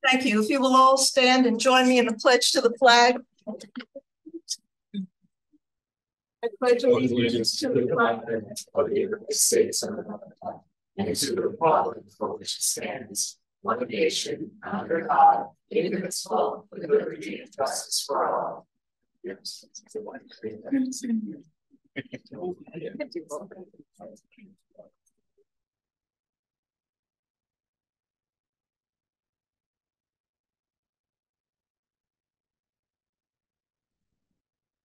Thank you. If you will all stand and join me in the pledge to the flag. I pledge allegiance to the flag of the United States and to the republic for which it stands, one nation, under God, indivisible, with liberty and justice for all. Yes.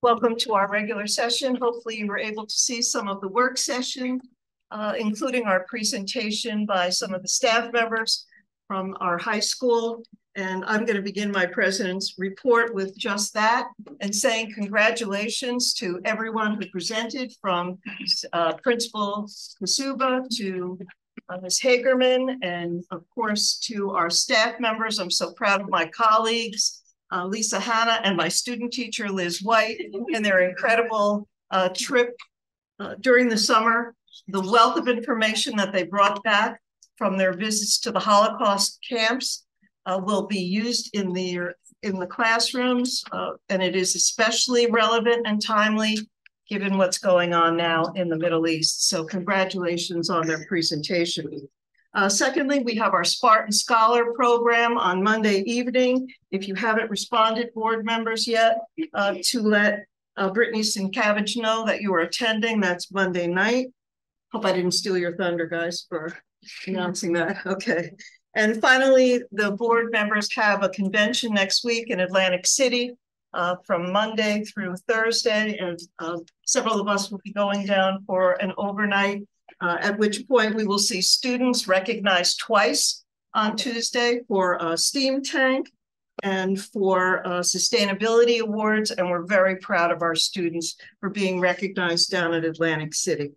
Welcome to our regular session. Hopefully you were able to see some of the work session, including our presentation by some of the staff members from our high school. And I'm going to begin my president's report with just that and saying congratulations to everyone who presented, from Principal Kasuba to Ms. Hagerman, and of course to our staff members. I'm so proud of my colleagues, Lisa Hanna, and my student teacher, Liz White, and their incredible trip during the summer. The wealth of information that they brought back from their visits to the Holocaust camps will be used in the classrooms, and it is especially relevant and timely given what's going on now in the Middle East. So congratulations on their presentation. Secondly, we have our Spartan Scholar program on Monday evening. If you haven't responded, board members, yet, to let Brittany Sienkiewicz know that you are attending. That's Monday night. Hope I didn't steal your thunder, guys, for announcing that. Okay. And finally, the board members have a convention next week in Atlantic City from Monday through Thursday. And several of us will be going down for an overnight, at which point we will see students recognized twice on Tuesday for a STEAM tank and for sustainability awards. And we're very proud of our students for being recognized down at Atlantic City.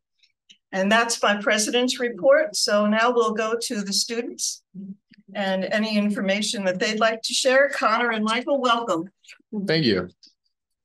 And that's my president's report. So now we'll go to the students and any information that they'd like to share. Connor and Michael, welcome. Thank you.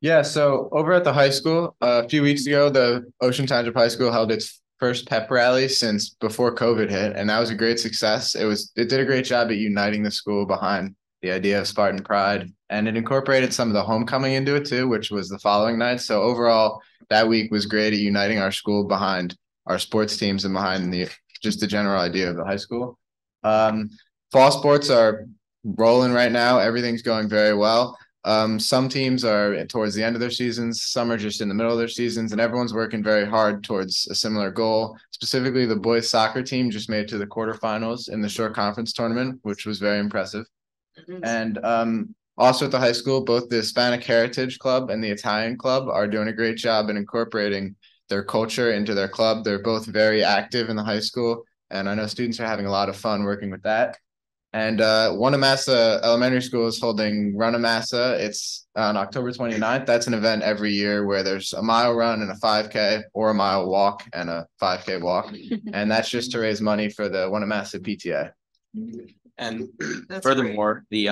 Yeah, so over at the high school, a few weeks ago, the Ocean Township High School held its first pep rally since before COVID hit, and that was a great success. It did a great job at uniting the school behind the idea of Spartan pride, and it incorporated some of the homecoming into it too, which was the following night. So overall, that week was great at uniting our school behind our sports teams and behind just the general idea of the high school. Fall sports are rolling right now. Everything's going very well. Some teams are towards the end of their seasons, some are just in the middle of their seasons, and everyone's working very hard towards a similar goal. Specifically, the boys soccer team just made it to the quarterfinals in the short conference tournament, which was very impressive. And also at the high school, both the Hispanic Heritage Club and the Italian Club are doing a great job in incorporating their culture into their club. They're both very active in the high school, and I know students are having a lot of fun working with that. And Wanamassa Elementary School is holding Runamassa. It's on October 29th. That's an event every year where there's a mile run and a 5K, or a mile walk and a 5K walk. And that's just to raise money for the Wanamassa PTA. And furthermore, the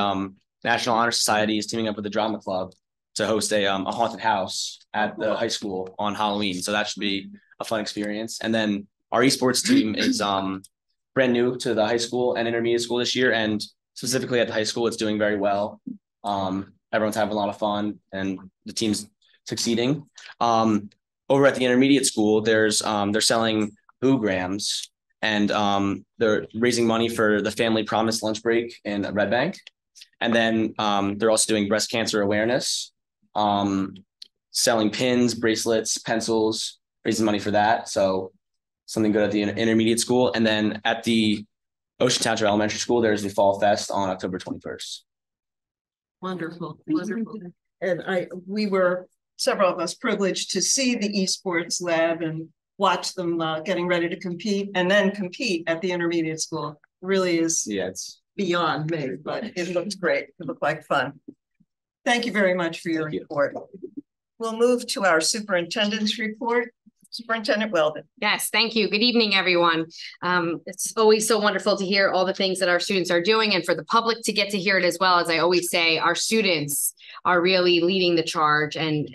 National Honor Society is teaming up with the Drama Club to host a haunted house at the high school on Halloween. So that should be a fun experience. And then our esports team is brand new to the high school and intermediate school this year. And specifically at the high school, it's doing very well. Everyone's having a lot of fun and the team's succeeding. Over at the intermediate school, they're selling Boo-grams, and they're raising money for the Family Promise lunch break in Red Bank. And then they're also doing breast cancer awareness, selling pins, bracelets, pencils, raising money for that. So something good at the intermediate school. And then at the Ocean Township Elementary School, there's the Fall Fest on October 21st. Wonderful, wonderful. And we were, several of us, privileged to see the esports lab and watch them getting ready to compete, and then compete at the intermediate school. It really is, yeah, it's beyond me, but it looked great. It looked like fun. Thank you very much for your report. We'll move to our superintendent's report. Superintendent Weldon. Yes, thank you. Good evening, everyone. It's always so wonderful to hear all the things that our students are doing, and for the public to get to hear it as well. As I always say, our students are really leading the charge and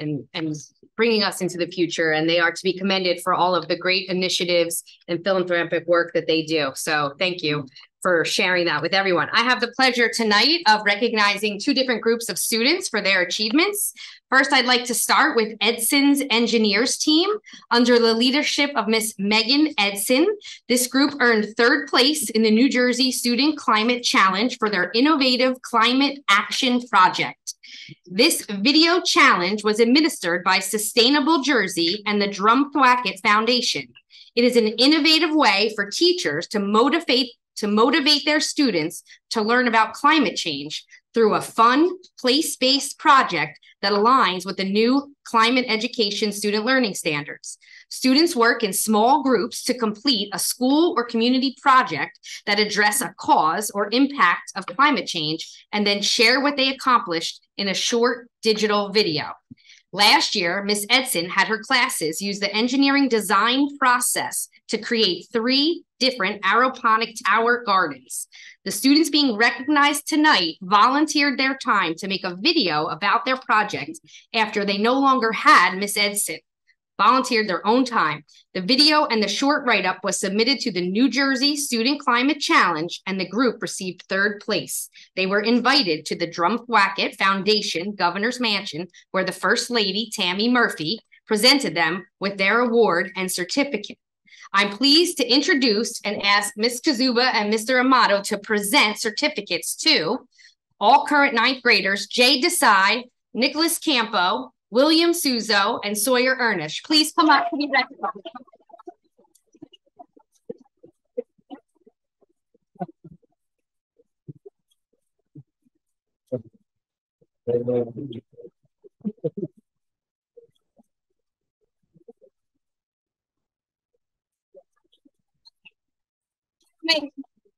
bringing us into the future, and they are to be commended for all of the great initiatives and philanthropic work that they do. So thank you for sharing that with everyone. I have the pleasure tonight of recognizing two different groups of students for their achievements. First, I'd like to start with Edson's Engineers team under the leadership of Miss Megan Edson. This group earned third place in the New Jersey Student Climate Challenge for their innovative climate action project. This video challenge was administered by Sustainable Jersey and the Drumthwacket Foundation. It is an innovative way for teachers to motivate their students to learn about climate change through a fun, place-based project that aligns with the new climate education student learning standards. Students work in small groups to complete a school or community project that address a cause or impact of climate change and then share what they accomplished in a short digital video. Last year, Ms. Edson had her classes use the engineering design process to create 3 different aeroponic tower gardens. The students being recognized tonight volunteered their time to make a video about their project after they no longer had Ms. Edson. Volunteered their own time. The video and the short write-up was submitted to the New Jersey Student Climate Challenge, and the group received third place. They were invited to the Drumthwacket Foundation Governor's Mansion, where the First Lady, Tammy Murphy, presented them with their award and certificate. I'm pleased to introduce and ask Ms. Kazuba and Mr. Amato to present certificates to all current 9th graders, Jay Desai, Nicholas Campo, William Suzo, and Sawyer Ernish. Please come up to be recognized.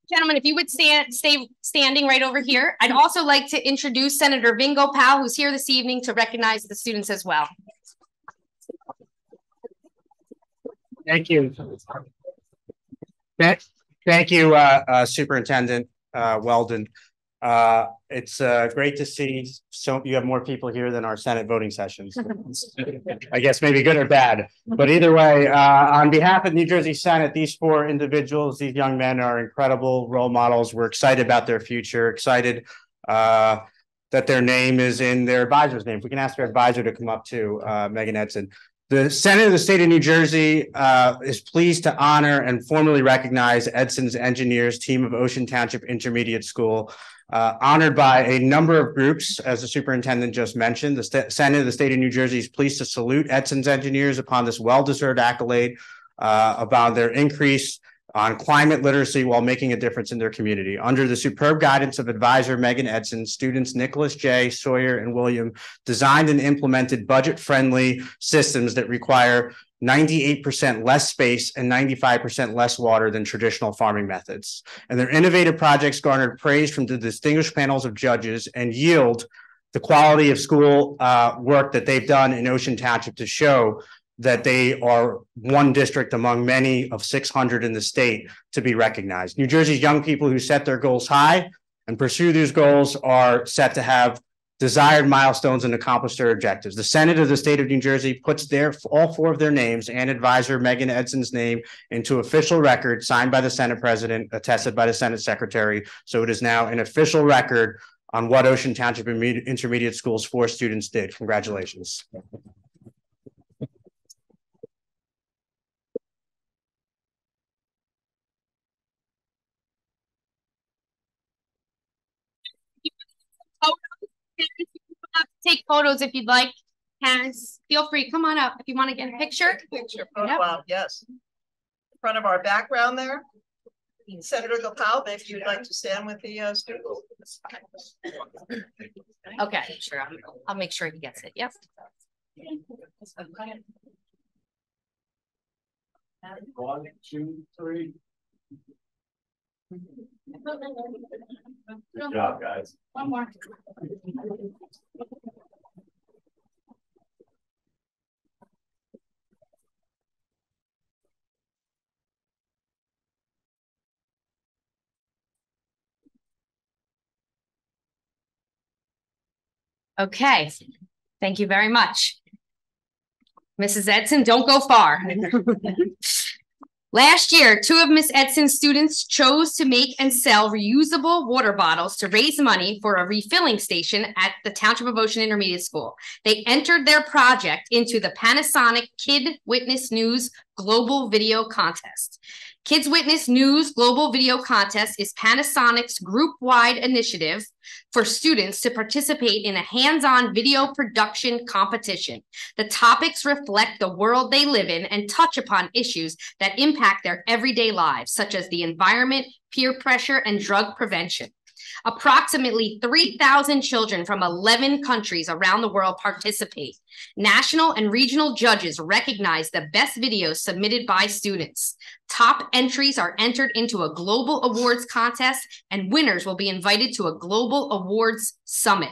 Gentlemen, if you would stay standing right over here. I'd also like to introduce Senator Vingo Powell, who's here this evening to recognize the students as well. Thank you. Thank you, Superintendent Weldon. It's great to see you have more people here than our Senate voting sessions. I guess maybe good or bad, but either way, on behalf of New Jersey Senate, these 4 individuals, these young men are incredible role models. We're excited about their future, excited that their name is in their advisor's name. If we can ask their advisor to come up too, Megan Edson. The Senate of the State of New Jersey is pleased to honor and formally recognize Edson's Engineers team of Ocean Township Intermediate School, honored by a number of groups, as the superintendent just mentioned. The Senate of the State of New Jersey is pleased to salute Edson's Engineers upon this well-deserved accolade about their increase on climate literacy while making a difference in their community. Under the superb guidance of advisor Megan Edson, students Nicholas J., Sawyer, and William designed and implemented budget-friendly systems that require 98% less space and 95% less water than traditional farming methods. And their innovative projects garnered praise from the distinguished panels of judges and yield the quality of school work that they've done in Ocean Township to show that they are one district among many of 600 in the state to be recognized. New Jersey's young people who set their goals high and pursue these goals are set to have desired milestones and accomplish their objectives. The Senate of the State of New Jersey puts all 4 of their names and advisor Megan Edson's name into official record signed by the Senate President, attested by the Senate Secretary. So it is now an official record on what Ocean Township Intermediate School's 4 students did. Congratulations. Take photos if you'd like. Parents, feel free. Come on up if you want to get a picture. Picture photo op, yes. In front of our background there. Senator Gopal, maybe you'd like to stand with the students. Okay, sure. I'll make sure he gets it. Yep. 1, 2, 3. Good job, guys. One more. Okay, thank you very much. Mrs. Edson, don't go far. Last year, 2 of Miss Edson's students chose to make and sell reusable water bottles to raise money for a refilling station at the Township of Ocean Intermediate School. They entered their project into the Panasonic Kid Witness News Global Video Contest. Kids Witness News Global Video Contest is Panasonic's group-wide initiative for students to participate in a hands-on video production competition. The topics reflect the world they live in and touch upon issues that impact their everyday lives, such as the environment, peer pressure, and drug prevention. Approximately 3,000 children from 11 countries around the world participate. National and regional judges recognize the best videos submitted by students. Top entries are entered into a global awards contest, and winners will be invited to a global awards summit.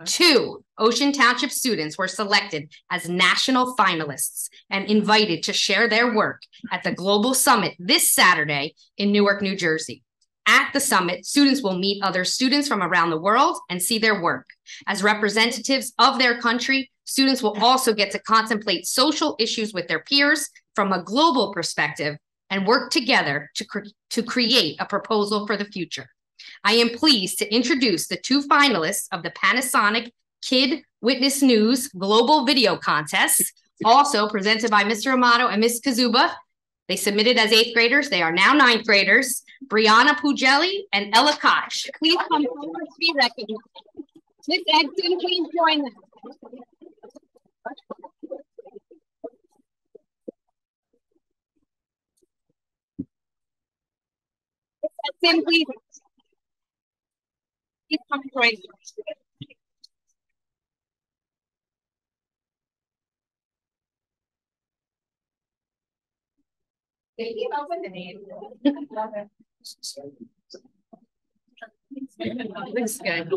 2 Ocean Township students were selected as national finalists and invited to share their work at the global summit this Saturday in Newark, New Jersey. At the summit, students will meet other students from around the world and see their work. As representatives of their country, students will also get to contemplate social issues with their peers from a global perspective and work together to create a proposal for the future. I am pleased to introduce the 2 finalists of the Panasonic Kid Witness News Global Video Contest, also presented by Mr. Amato and Ms. Kazuba. They submitted as 8th graders. They are now 9th graders. Brianna Pugelli and Ella Koch. Please come forward to be recognized. Ms. Edson, please join them. Ms. Edson, please come join us. They came up with the name. Looks good.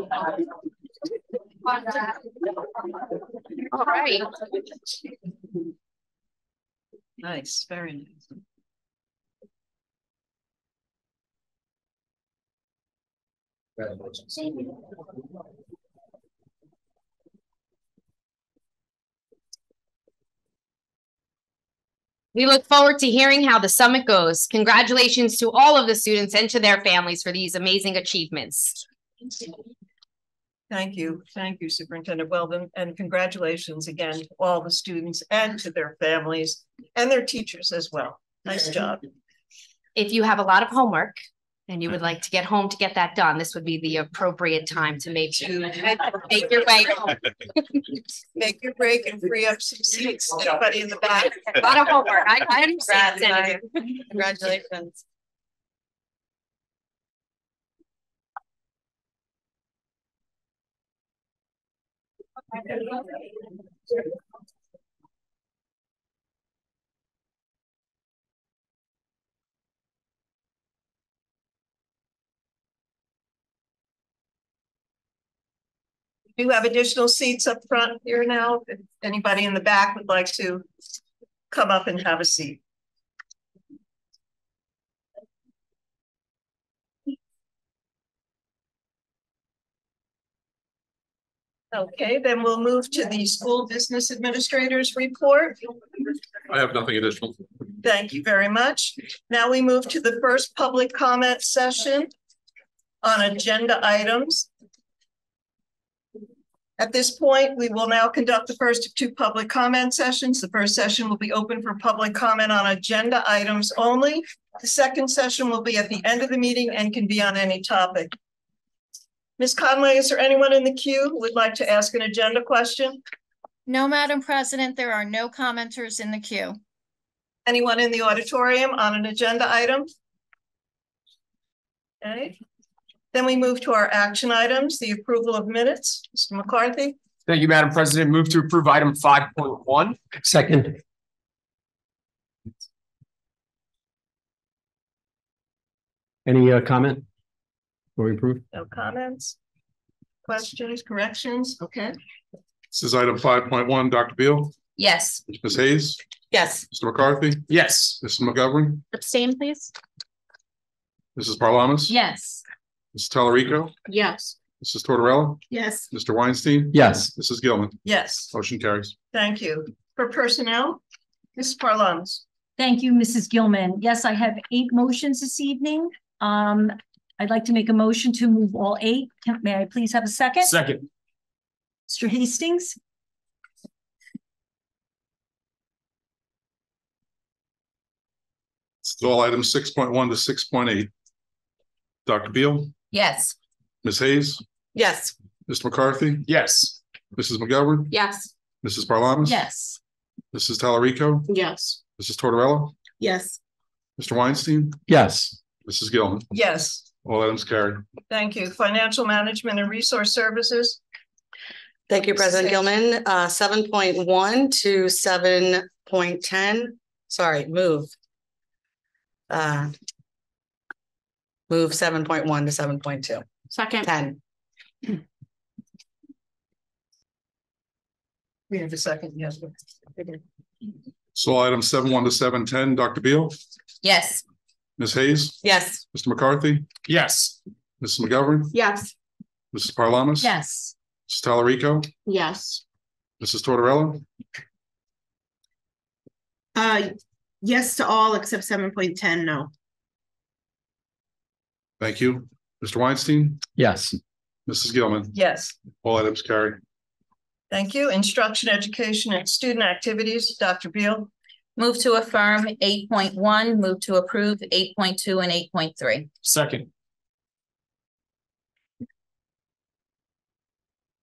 All right. Nice, very nice. We look forward to hearing how the summit goes. Congratulations to all of the students and to their families for these amazing achievements. Thank you, Superintendent Weldon, and congratulations again to all the students and to their families and their teachers as well. Nice job. If you have a lot of homework and you would like to get home to get that done, this would be the appropriate time to make your way home. Make your break and free up some seats. Anybody in the back? A lot of homework. I understand, Senator. Congratulations. We do have additional seats up front here now. If anybody in the back would like to come up and have a seat. Okay, then we'll move to the school business administrator's report. I have nothing additional. Thank you very much. Now we move to the first public comment session on agenda items. At this point, we will now conduct the first of 2 public comment sessions. The first session will be open for public comment on agenda items only. The second session will be at the end of the meeting and can be on any topic. Ms. Conway, is there anyone in the queue who would like to ask an agenda question? No, Madam President, there are no commenters in the queue. Anyone in the auditorium on an agenda item? Okay. Then we move to our action items, the approval of minutes. Mr. McCarthy. Thank you, Madam President. Move to approve item 5.1. Second. Any comment? Before we approve? No comments, questions, corrections? Okay. This is item 5.1. Dr. Beal, Yes. Ms. Hayes, Yes. Mr. McCarthy, Yes. Mrs. McGovern, Abstain, please. Mrs. Parlamas. Yes. Mrs. Tallarico, Yes. Mrs. Tortorella, Yes. Mr. Weinstein, Yes. Mrs. Gilman. Yes, Motion carries. thank you. For personnel, Mrs. Parlonis. Thank you, Mrs. Gilman. Yes, I have 8 motions this evening. I'd like to make a motion to move all 8. May I please have a second? Second. Mr. Hastings? This is all items 6.1 to 6.8. Dr. Beal, Yes. Ms. Hayes, Yes. Mr. McCarthy, Yes. Mrs. McGovern, Yes. Mrs. Parlonis. Yes. Mrs. Talarico, Yes. Mrs. Tortorella, Yes. Mr. Weinstein, Yes. Mrs. Gilman. Yes, All items carried. thank you. Financial Management and Resource Services. Thank you, President Gilman. 7.1 to 7.10, sorry, move. Move 7.1 to 7.2. Second. 10. We have a second, yes. So all items 7.1 to 7.10, Dr. Beal, Yes. Ms. Hayes, Yes. Mr. McCarthy, Yes. Mrs. McGovern, Yes. Mrs. Parlonis. Yes. Mrs. Talarico, Yes. Mrs. Tortorella, Yes to all except 7.10, no. thank you. Mr. Weinstein, Yes. Mrs. Gilman, Yes, all items carried. thank you. Instruction, Education, and Student Activities, Dr. Beal. Move to affirm 8.1, move to approve 8.2 and 8.3. Second.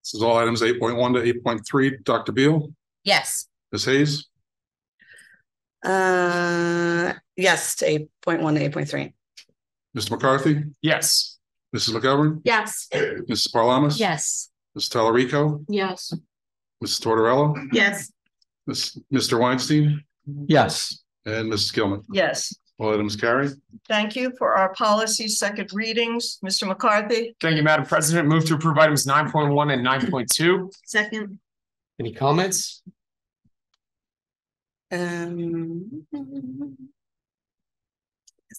This is all items 8.1 to 8.3, Dr. Beal, Yes. Ms. Hayes, Yes to 8.1 to 8.3. Mr. McCarthy, Yes. Mrs. McGovern, Yes. Mrs. Parlonis. Yes. Mrs. Talarico, Yes. Mrs. Tortorella, Yes. Mr. Weinstein, Yes. and Mrs. Gilman. Yes, All items carried. thank you. For our policies, second readings, Mr. McCarthy. Thank you, Madam President. Move to approve items 9.1 and 9.2. Second. Any comments?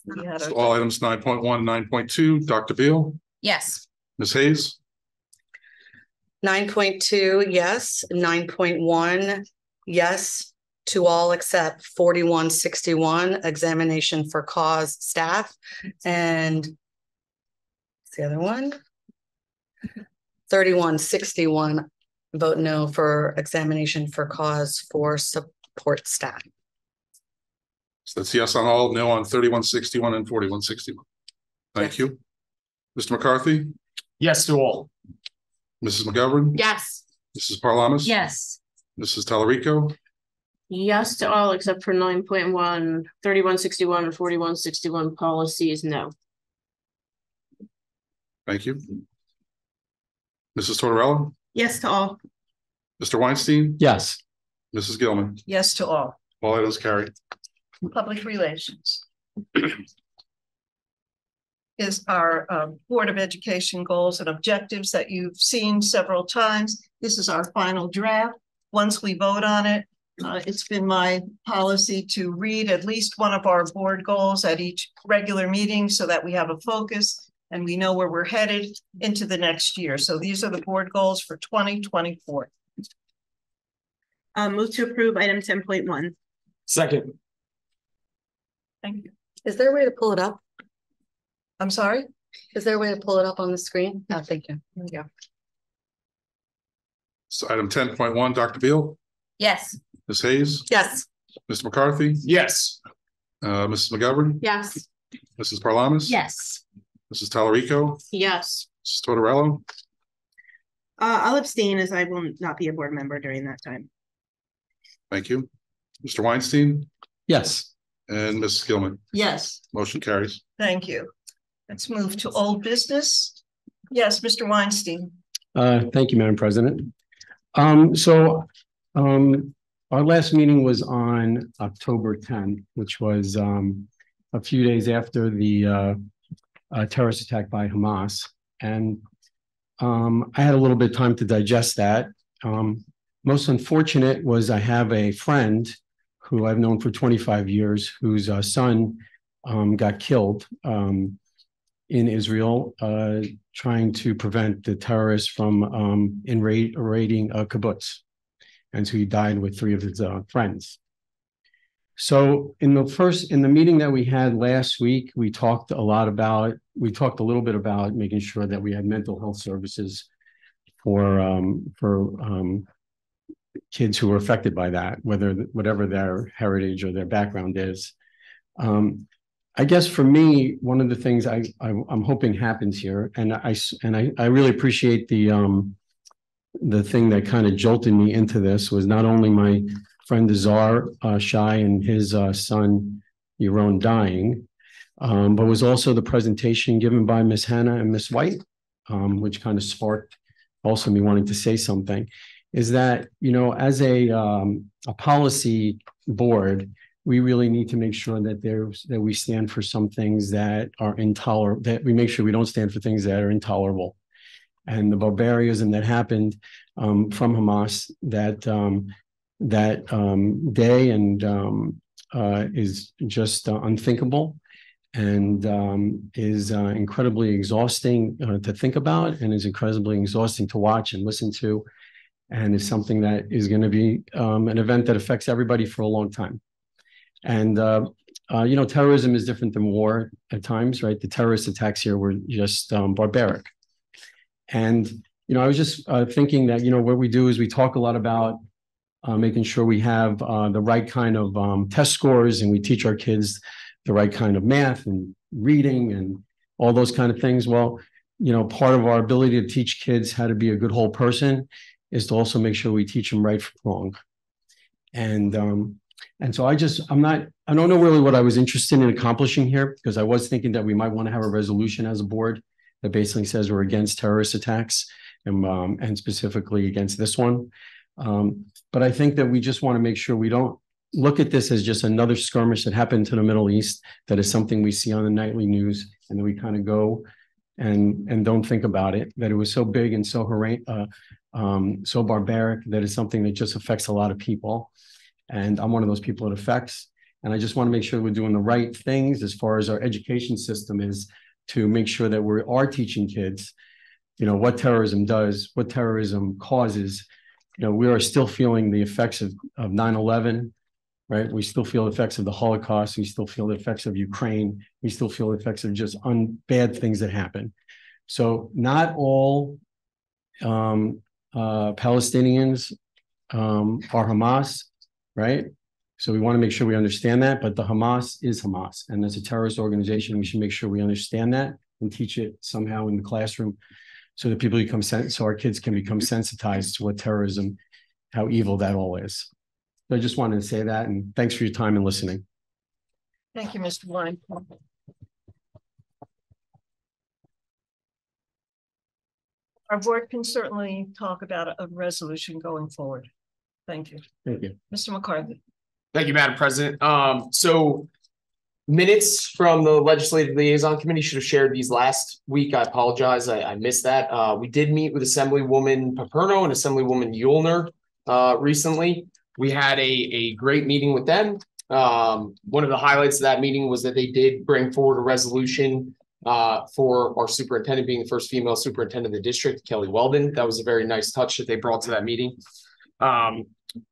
We had So a- all items 9.1 and 9.2, Dr. Beal, Yes. Ms. Hayes, 9.2, yes. 9.1, yes to all except 4161, examination for cause staff. And what's the other one? 3161, vote no for examination for cause for support staff. so that's yes on all, no on 3161 and 4161. Thank you. Mr. McCarthy, Yes to all. Mrs. McGovern, Yes. Mrs. Parlonis. Yes. Mrs. Talarico, Yes to all except for 9.1, 3161 and 4161 policies, no. thank you. Mrs. Tortorella, Yes to all. Mr. Weinstein, Yes. Mrs. Gilman, Yes to all. all items carried. Public Relations. Is our Board of Education goals and objectives that you've seen several times. This is our final draft. Once we vote on it, it's been my policy to read at least one of our board goals at each regular meeting so that we have a focus and we know where we're headed into the next year. So these are the board goals for 2024. Move to approve item 10.1. Second. Thank you. Is there a way to pull it up? I'm sorry? Is there a way to pull it up on the screen? Oh, thank you. There we go. So item 10.1, Dr. Beal, Yes. Ms. Hayes, Yes. Mr. McCarthy, Yes. Mrs. McGovern, Yes. Mrs. Parlonis. Yes. Mrs. Talarico, Yes. Mrs. Tortorella, I'll abstain as I will not be a board member during that time. thank you. Mr. Weinstein Yes. and Mrs. Gilman, Yes, motion carries. thank you. Let's move to old business. Yes, Mr. Weinstein. Thank you, Madam President. Our last meeting was on October 10th, which was a few days after the terrorist attack by Hamas. And I had a little bit of time to digest that. Most unfortunate was I have a friend who I've known for 25 years, whose son got killed in Israel, trying to prevent the terrorists from invading a kibbutz. And so he died with 3 of his friends. So in the meeting that we had last week, we talked a little bit about making sure that we had mental health services for kids who were affected by that, whatever their heritage or their background is. I guess for me, one of the things I'm hoping happens here, and I really appreciate the thing that kind of jolted me into this was not only my friend Azar Shai and his son Yaron dying, but was also the presentation given by Miss Hannah and Miss White, which kind of sparked also me wanting to say something. Is that, you know, as a policy board, we really need to make sure that we stand for some things that are intolerable, that we make sure we don't stand for things that are intolerable. And the barbarism that happened from Hamas that day and is just unthinkable and is incredibly exhausting to think about, and is incredibly exhausting to watch and listen to, and is something that is going to be an event that affects everybody for a long time. And you know, terrorism is different than war at times, right? The terrorist attacks here were just barbaric. And, you know, I was just thinking that, you know, what we do is we talk a lot about making sure we have the right kind of test scores, and we teach our kids the right kind of math and reading and all those kind of things. Well, you know, part of our ability to teach kids how to be a good whole person is to also make sure we teach them right from wrong. And so I don't know really what I was interested in accomplishing here, because I was thinking that we might want to have a resolution as a board that basically says we're against terrorist attacks and specifically against this one. But I think that we just want to make sure we don't look at this as just another skirmish that happened to the Middle East, that is something we see on the nightly news, and then we kind of go and don't think about it, that it was so big and so so barbaric that it's something that just affects a lot of people. And I'm one of those people it affects. And I just want to make sure we're doing the right things as far as our education system is, to make sure that we are teaching kids, you know, what terrorism does, what terrorism causes. You know, we are still feeling the effects of 9/11, right? We still feel the effects of the Holocaust. We still feel the effects of Ukraine. We still feel the effects of just bad things that happen. So not all Palestinians are Hamas, right? So we want to make sure we understand that, but the Hamas is Hamas, and as a terrorist organization, we should make sure we understand that and teach it somehow in the classroom, so that people so our kids can become sensitized to what terrorism, how evil that all is. So I just wanted to say that, and thanks for your time and listening. Thank you, Mr. Wine. Our board can certainly talk about a resolution going forward. Thank you. Thank you. Mr. McCarthy. Thank you, Madam President. So minutes from the Legislative Liaison Committee should have shared these last week. I apologize. I missed that. We did meet with Assemblywoman Paperno and Assemblywoman Yulner recently. We had a great meeting with them. One of the highlights of that meeting was that they did bring forward a resolution for our superintendent being the first female superintendent of the district, Kelly Weldon. That was a very nice touch that they brought to that meeting.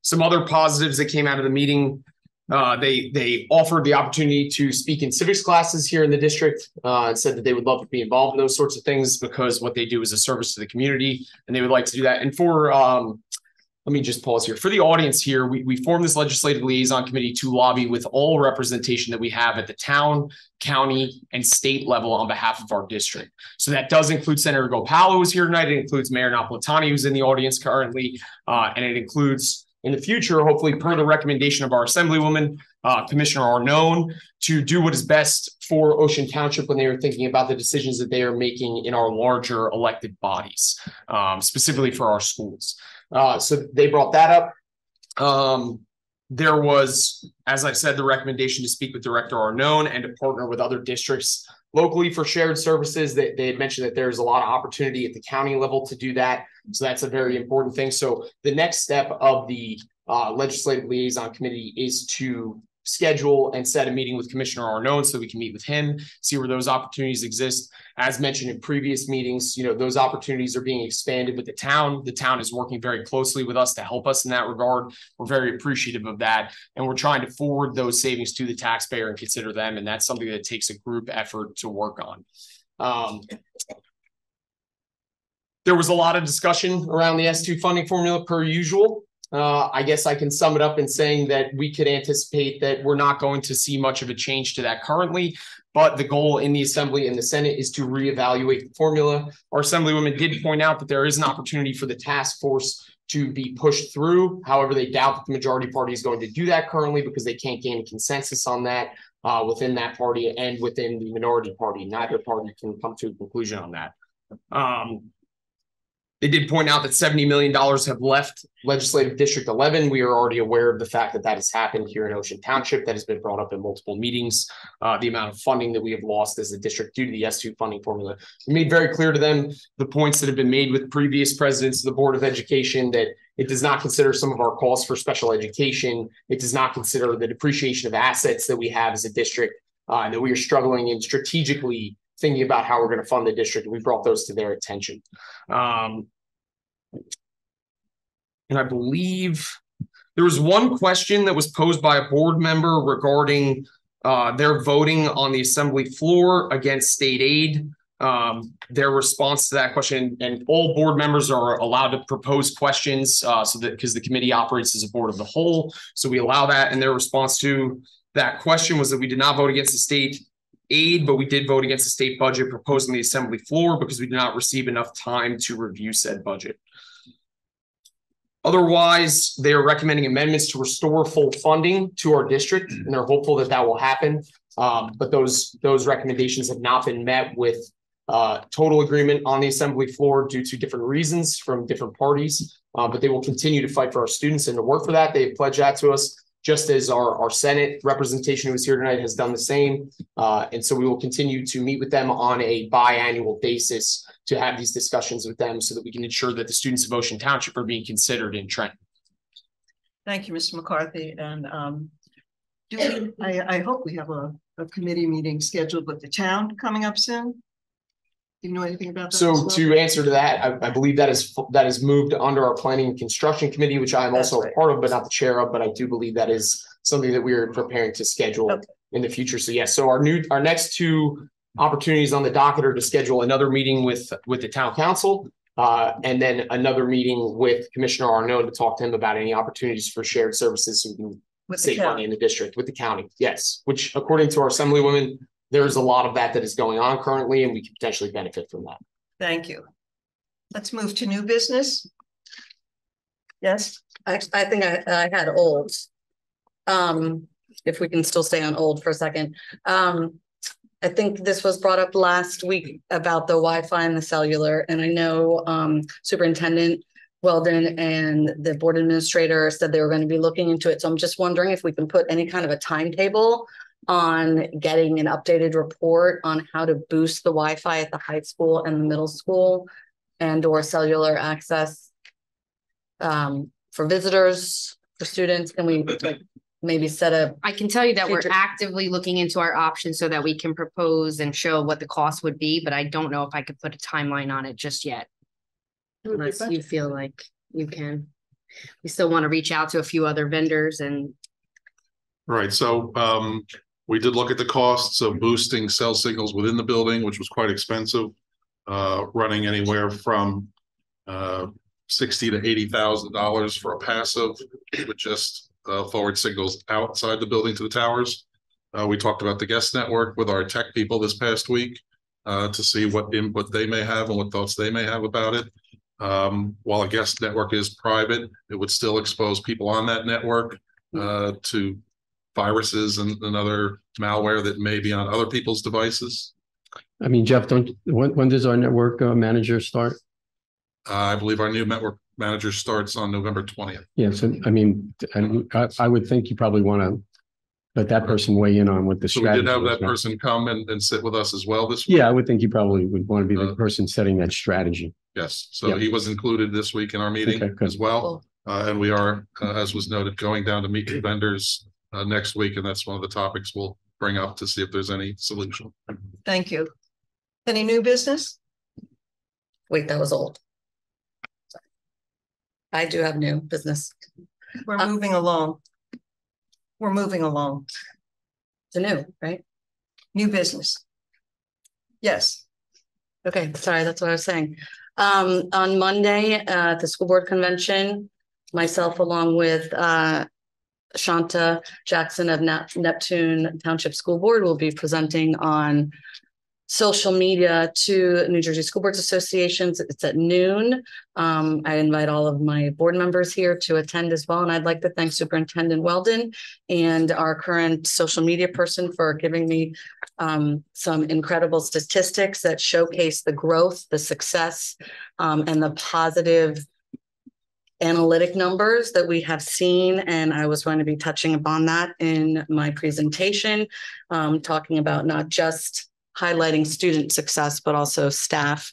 Some other positives that came out of the meeting, they offered the opportunity to speak in civics classes here in the district, and said that they would love to be involved in those sorts of things, because what they do is a service to the community, and they would like to do that. And for let me just pause here. For the audience here, we formed this Legislative Liaison Committee to lobby with all representation that we have at the town, county, and state level on behalf of our district. So that does include Senator Gopal, who's here tonight. It includes Mayor Napolitani, who's in the audience currently, and it includes, in the future, hopefully per the recommendation of our Assemblywoman, Commissioner Arnone, to do what is best for Ocean Township when they are thinking about the decisions that they are making in our larger elected bodies, specifically for our schools. So they brought that up. There was, as I said, the recommendation to speak with Director Arnone and to partner with other districts locally for shared services. They had mentioned that there's a lot of opportunity at the county level to do that. So that's a very important thing. So the next step of the Legislative Liaison Committee is to schedule and set a meeting with Commissioner Arnone so we can meet with him, see where those opportunities exist. As mentioned in previous meetings, those opportunities are being expanded with the town. The town is working very closely with us to help us in that regard. We're very appreciative of that. And we're trying to forward those savings to the taxpayer and consider them. And that's something that takes a group effort to work on. There was a lot of discussion around the S2 funding formula per usual. I guess I can sum it up in saying that we could anticipate that we're not going to see much of a change to that currently, but the goal in the Assembly and the Senate is to reevaluate the formula. Our Assemblywoman did point out that there is an opportunity for the task force to be pushed through. However, they doubt that the majority party is going to do that currently because they can't gain consensus on that within that party and within the minority party. Neither party can come to a conclusion on that. They did point out that $70 million have left Legislative District 11. We are already aware of the fact that that has happened here in Ocean Township. That has been brought up in multiple meetings. The amount of funding that we have lost as a district due to the S2 funding formula. We made very clear to them the points that have been made with previous presidents of the Board of Education, that it does not consider some of our costs for special education. It does not consider the depreciation of assets that we have as a district, and that we are struggling in strategically thinking about how we're going to fund the district. We brought those to their attention. And I believe there was one question that was posed by a board member regarding their voting on the Assembly floor against state aid. Their response to that question, and all board members are allowed to propose questions so that because the committee operates as a board of the whole. So we allow that. And their response to that question was that we did not vote against the state aid, but we did vote against the state budget proposed on the Assembly floor because we did not receive enough time to review said budget. Otherwise, they are recommending amendments to restore full funding to our district, and they're hopeful that that will happen. But those recommendations have not been met with total agreement on the Assembly floor due to different reasons from different parties. But they will continue to fight for our students and to work for that. They have pledged that to us, just as our Senate representation who is here tonight has done the same. And so we will continue to meet with them on a biannual basis to have these discussions with them so that we can ensure that the students of Ocean Township are being considered in Trenton. Thank you, Mr. McCarthy. And I hope we have a committee meeting scheduled with the town coming up soon. Do you know anything about that? So to answer to that, I believe that is moved under our Planning and Construction Committee, which I am also a part of, but not the chair of. But I do believe that is something that we are preparing to schedule in the future. So yes, so our next two opportunities on the docket are to schedule another meeting with the town council, and then another meeting with Commissioner Arnone to talk to him about any opportunities for shared services so we can save money in the district with the county. Yes, which according to our Assemblywoman, there's a lot of that is going on currently, and we can potentially benefit from that. Thank you. Let's move to new business. Yes, I think I had old. If we can still stay on old for a second. I think this was brought up last week about the Wi-Fi and the cellular, and I know Superintendent Weldon and the board administrator said they were going to be looking into it. So I'm just wondering if we can put any kind of a timetable on getting an updated report on how to boost the Wi-Fi at the high school and the middle school and or cellular access for visitors, for students. Can we maybe set a... I can tell you that we're actively looking into our options so that we can propose and show what the cost would be, but I don't know if I could put a timeline on it just yet. Unless you feel like you can. We still want to reach out to a few other vendors and... Right, so we did look at the costs of boosting cell signals within the building, which was quite expensive, running anywhere from $60,000 to $80,000 for a passive with just forward signals outside the building to the towers. We talked about the guest network with our tech people this past week to see what input they may have and what thoughts they may have about it. While a guest network is private, it would still expose people on that network to viruses and other malware that may be on other people's devices. I mean, Jeff, when does our network manager start? I believe our new network manager starts on November 20th. Yeah, so I mean, I would think you probably want to let that person weigh in on what the strategy is. We did have that person come and sit with us as well this week. Yeah, I would think you probably would want to be the person setting that strategy. Yes, so he was included this week in our meeting as well. And we are, as was noted, going down to meet with vendors next week, and that's one of the topics we'll bring up to see if there's any solution. Thank you. Any new business? Wait, that was old. I do have new business. We're moving along. We're moving along. The new, right? New business. Yes. Okay, sorry, that's what I was saying. On Monday, at the school board convention, myself along with Shanta Jackson of Neptune Township School Board will be presenting on social media to New Jersey School Boards Associations. It's at noon. I invite all of my board members here to attend as well. And I'd like to thank Superintendent Weldon and our current social media person for giving me some incredible statistics that showcase the growth, the success, and the positive analytic numbers that we have seen. And I was going to be touching upon that in my presentation, talking about not just highlighting student success, but also staff,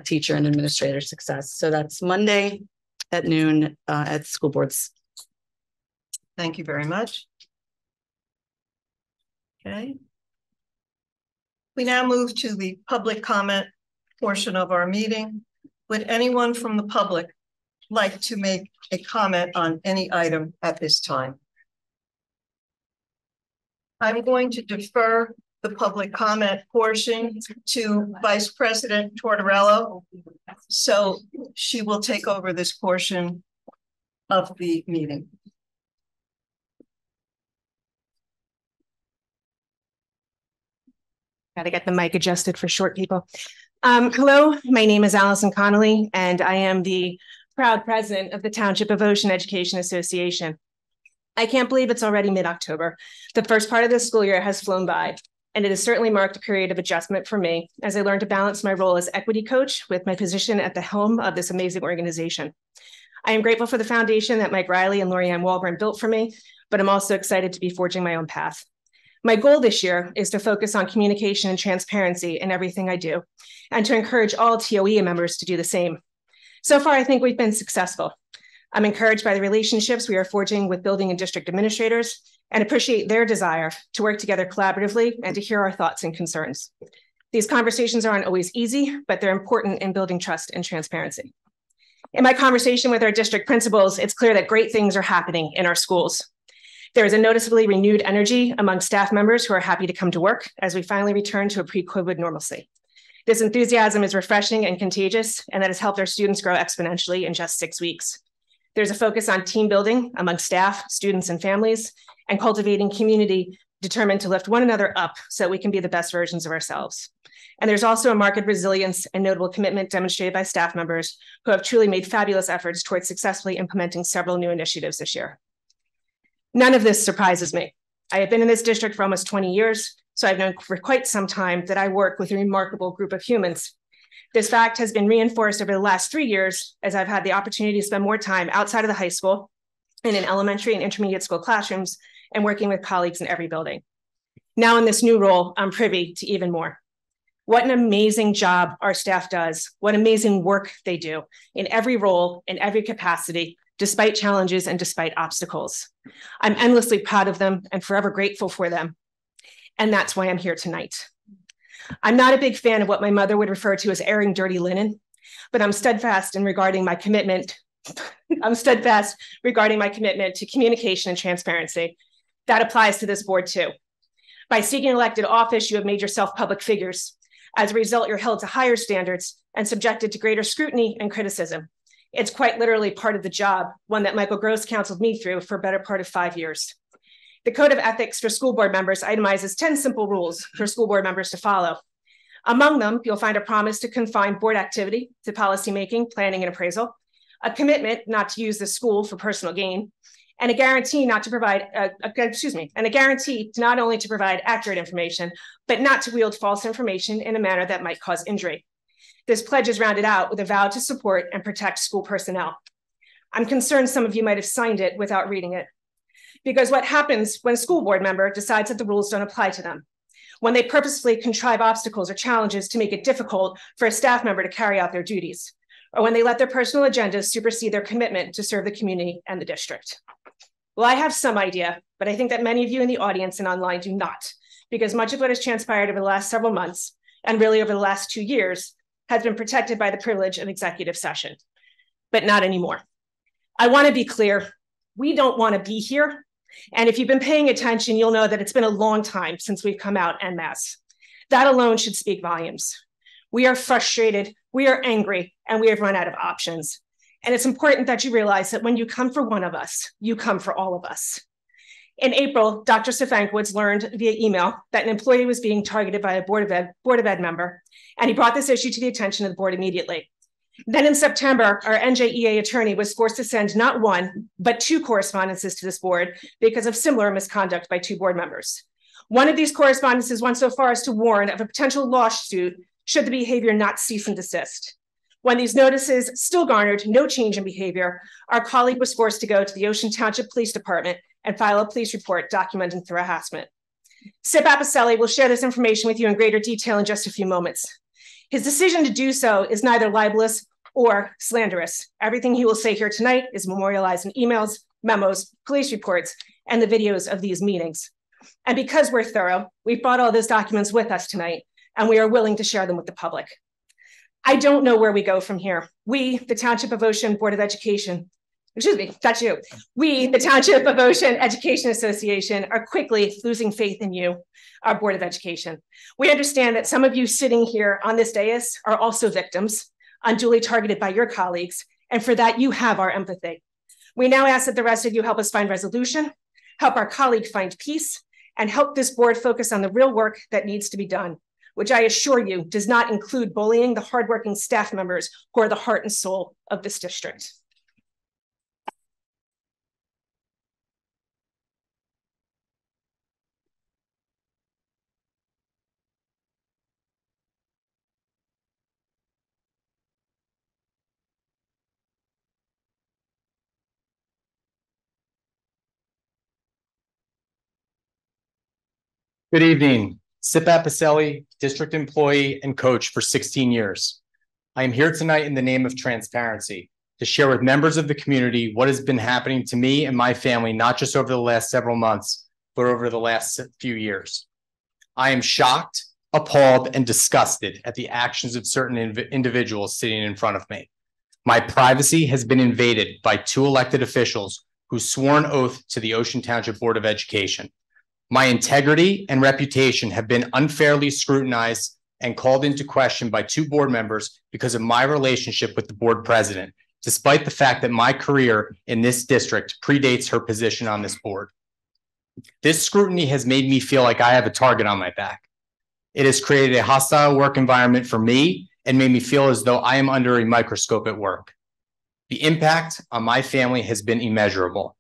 teacher and administrator success. So that's Monday at noon at school boards. Thank you very much. Okay. We now move to the public comment portion of our meeting. Would anyone from the public like to make a comment on any item at this time? I'm going to defer the public comment portion to Vice President Tortorello. So she will take over this portion of the meeting. Got to get the mic adjusted for short people. Hello, my name is Allison Connolly, and I am the proud president of the Township of Ocean Education Association. I can't believe it's already mid-October. The first part of this school year has flown by, and it has certainly marked a period of adjustment for me as I learned to balance my role as equity coach with my position at the helm of this amazing organization. I am grateful for the foundation that Mike Riley and Lorianne Walburn built for me, but I'm also excited to be forging my own path. My goal this year is to focus on communication and transparency in everything I do, and to encourage all TOE members to do the same. So far, I think we've been successful. I'm encouraged by the relationships we are forging with building and district administrators, and appreciate their desire to work together collaboratively and to hear our thoughts and concerns. These conversations aren't always easy, but they're important in building trust and transparency. In my conversation with our district principals, it's clear that great things are happening in our schools. There is a noticeably renewed energy among staff members who are happy to come to work as we finally return to a pre-COVID normalcy. This enthusiasm is refreshing and contagious, and that has helped our students grow exponentially in just 6 weeks. There's a focus on team building among staff, students, and families, and cultivating community determined to lift one another up so that we can be the best versions of ourselves. And there's also a marked resilience and notable commitment demonstrated by staff members who have truly made fabulous efforts towards successfully implementing several new initiatives this year. None of this surprises me. I have been in this district for almost 20 years, so I've known for quite some time that I work with a remarkable group of humans. This fact has been reinforced over the last 3 years as I've had the opportunity to spend more time outside of the high school and in elementary and intermediate school classrooms and working with colleagues in every building. Now in this new role, I'm privy to even more. What an amazing job our staff does. What amazing work they do in every role, in every capacity, despite challenges and despite obstacles. I'm endlessly proud of them and forever grateful for them. And that's why I'm here tonight. I'm not a big fan of what my mother would refer to as airing dirty linen, but I'm steadfast regarding my commitment to communication and transparency. That applies to this board too. By seeking elected office, you have made yourself public figures. As a result, you're held to higher standards and subjected to greater scrutiny and criticism. It's quite literally part of the job, one that Michael Gross counseled me through for a better part of 5 years. The Code of Ethics for School Board Members itemizes 10 simple rules for school board members to follow. Among them, you'll find a promise to confine board activity to policymaking, planning, and appraisal, a commitment not to use the school for personal gain, and a guarantee not to provide, a guarantee not only to provide accurate information, but not to wield false information in a manner that might cause injury. This pledge is rounded out with a vow to support and protect school personnel. I'm concerned some of you might have signed it without reading it. Because what happens when a school board member decides that the rules don't apply to them? When they purposefully contrive obstacles or challenges to make it difficult for a staff member to carry out their duties, or when they let their personal agendas supersede their commitment to serve the community and the district. Well, I have some idea, but I think that many of you in the audience and online do not, because much of what has transpired over the last several months, and really over the last 2 years, has been protected by the privilege of executive session, but not anymore. I want to be clear, we don't want to be here. And if you've been paying attention, you'll know that it's been a long time since we've come out en masse. That alone should speak volumes. We are frustrated, we are angry, and we have run out of options. And it's important that you realize that when you come for one of us, you come for all of us. In April, Dr. Stefankiewicz learned via email that an employee was being targeted by a Board of Ed member, and he brought this issue to the attention of the board immediately. Then in September, our NJEA attorney was forced to send not one, but 2 correspondences to this board because of similar misconduct by 2 board members. One of these correspondences went so far as to warn of a potential lawsuit should the behavior not cease and desist. When these notices still garnered no change in behavior, our colleague was forced to go to the Ocean Township Police Department and file a police report documenting the harassment. Sip Apicelli will share this information with you in greater detail in just a few moments. His decision to do so is neither libelous or slanderous. Everything he will say here tonight is memorialized in emails, memos, police reports, and the videos of these meetings. And because we're thorough, we've brought all those documents with us tonight, and we are willing to share them with the public. I don't know where we go from here. We, the Township of Ocean Board of Education, excuse me, that's you. We, the Township of Ocean Education Association, are quickly losing faith in you, our Board of Education. We understand that some of you sitting here on this dais are also victims, unduly targeted by your colleagues, and for that you have our empathy. We now ask that the rest of you help us find resolution, help our colleague find peace, and help this board focus on the real work that needs to be done, which I assure you does not include bullying the hardworking staff members who are the heart and soul of this district. Good evening. Sip Apicelli, district employee and coach for 16 years. I am here tonight in the name of transparency to share with members of the community what has been happening to me and my family, not just over the last several months, but over the last few years. I am shocked, appalled, and disgusted at the actions of certain individuals sitting in front of me. My privacy has been invaded by 2 elected officials who swore an oath to the Ocean Township Board of Education. My integrity and reputation have been unfairly scrutinized and called into question by 2 board members because of my relationship with the board president, despite the fact that my career in this district predates her position on this board. This scrutiny has made me feel like I have a target on my back. It has created a hostile work environment for me and made me feel as though I am under a microscope at work. The impact on my family has been immeasurable.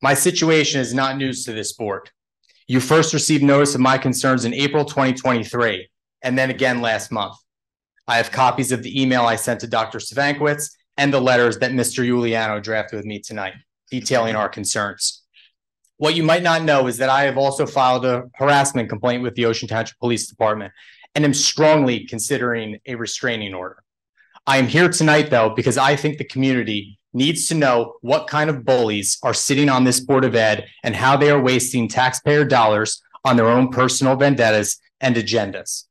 My situation is not news to this board. You first received notice of my concerns in April 2023, and then again last month. I have copies of the email I sent to Dr. Stefankiewicz and the letters that Mr. Giuliano drafted with me tonight, detailing our concerns. What you might not know is that I have also filed a harassment complaint with the Ocean Township Police Department and am strongly considering a restraining order. I am here tonight, though, because I think the community needs to know what kind of bullies are sitting on this Board of Ed and how they are wasting taxpayer dollars on their own personal vendettas and agendas.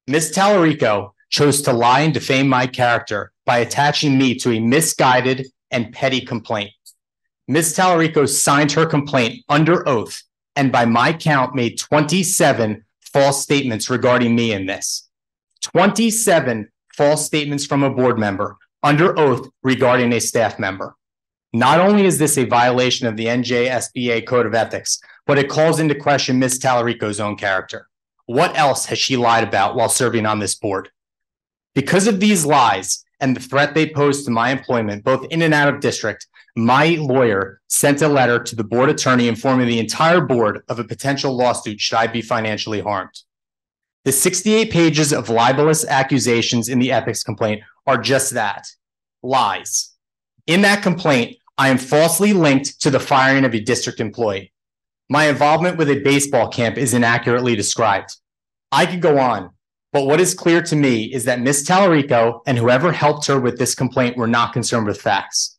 Ms. Tallarico chose to lie and defame my character by attaching me to a misguided and petty complaint. Ms. Tallarico signed her complaint under oath and by my count made 27 false statements regarding me in this. 27 false statements from a board member under oath regarding a staff member. Not only is this a violation of the NJSBA Code of Ethics, but it calls into question Ms. Tallarico's own character. What else has she lied about while serving on this board? Because of these lies and the threat they pose to my employment, both in and out of district, my lawyer sent a letter to the board attorney informing the entire board of a potential lawsuit should I be financially harmed. The 68 pages of libelous accusations in the ethics complaint are just that, lies. In that complaint, I am falsely linked to the firing of a district employee. My involvement with a baseball camp is inaccurately described. I could go on, but what is clear to me is that Ms. Tallarico and whoever helped her with this complaint were not concerned with facts.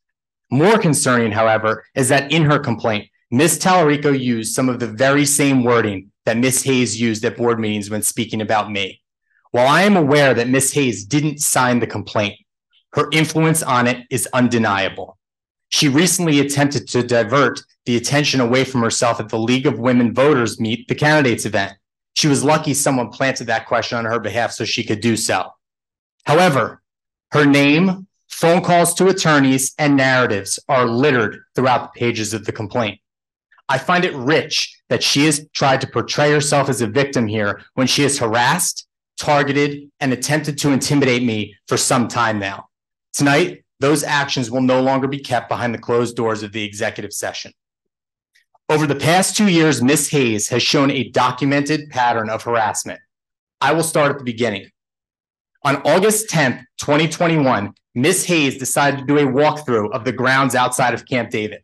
More concerning, however, is that in her complaint, Ms. Tallarico used some of the very same wording that Ms. Hayes used at board meetings when speaking about me. While I am aware that Ms. Hayes didn't sign the complaint, her influence on it is undeniable. She recently attempted to divert the attention away from herself at the League of Women Voters Meet the Candidates event. She was lucky someone planted that question on her behalf so she could do so. However, her name, phone calls to attorneys, and narratives are littered throughout the pages of the complaint. I find it rich that she has tried to portray herself as a victim here when she has harassed, targeted, and attempted to intimidate me for some time now. Tonight, those actions will no longer be kept behind the closed doors of the executive session. Over the past 2 years, Ms. Hayes has shown a documented pattern of harassment. I will start at the beginning. On August 10th, 2021, Ms. Hayes decided to do a walkthrough of the grounds outside of Camp David.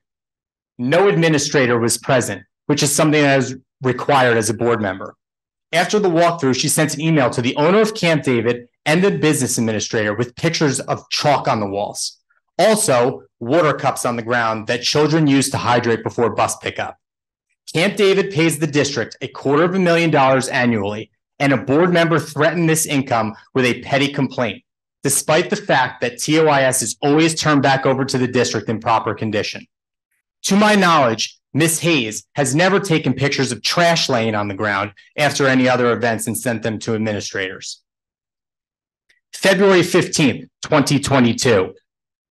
No administrator was present, which is something that is required as a board member. After the walkthrough, she sent an email to the owner of Camp David and the business administrator with pictures of chalk on the walls. Also, water cups on the ground that children use to hydrate before bus pickup. Camp David pays the district $250,000 annually, and a board member threatened this income with a petty complaint, despite the fact that TOIS is always turned back over to the district in proper condition. To my knowledge, Ms. Hayes has never taken pictures of trash laying on the ground after any other events and sent them to administrators. February 15th, 2022,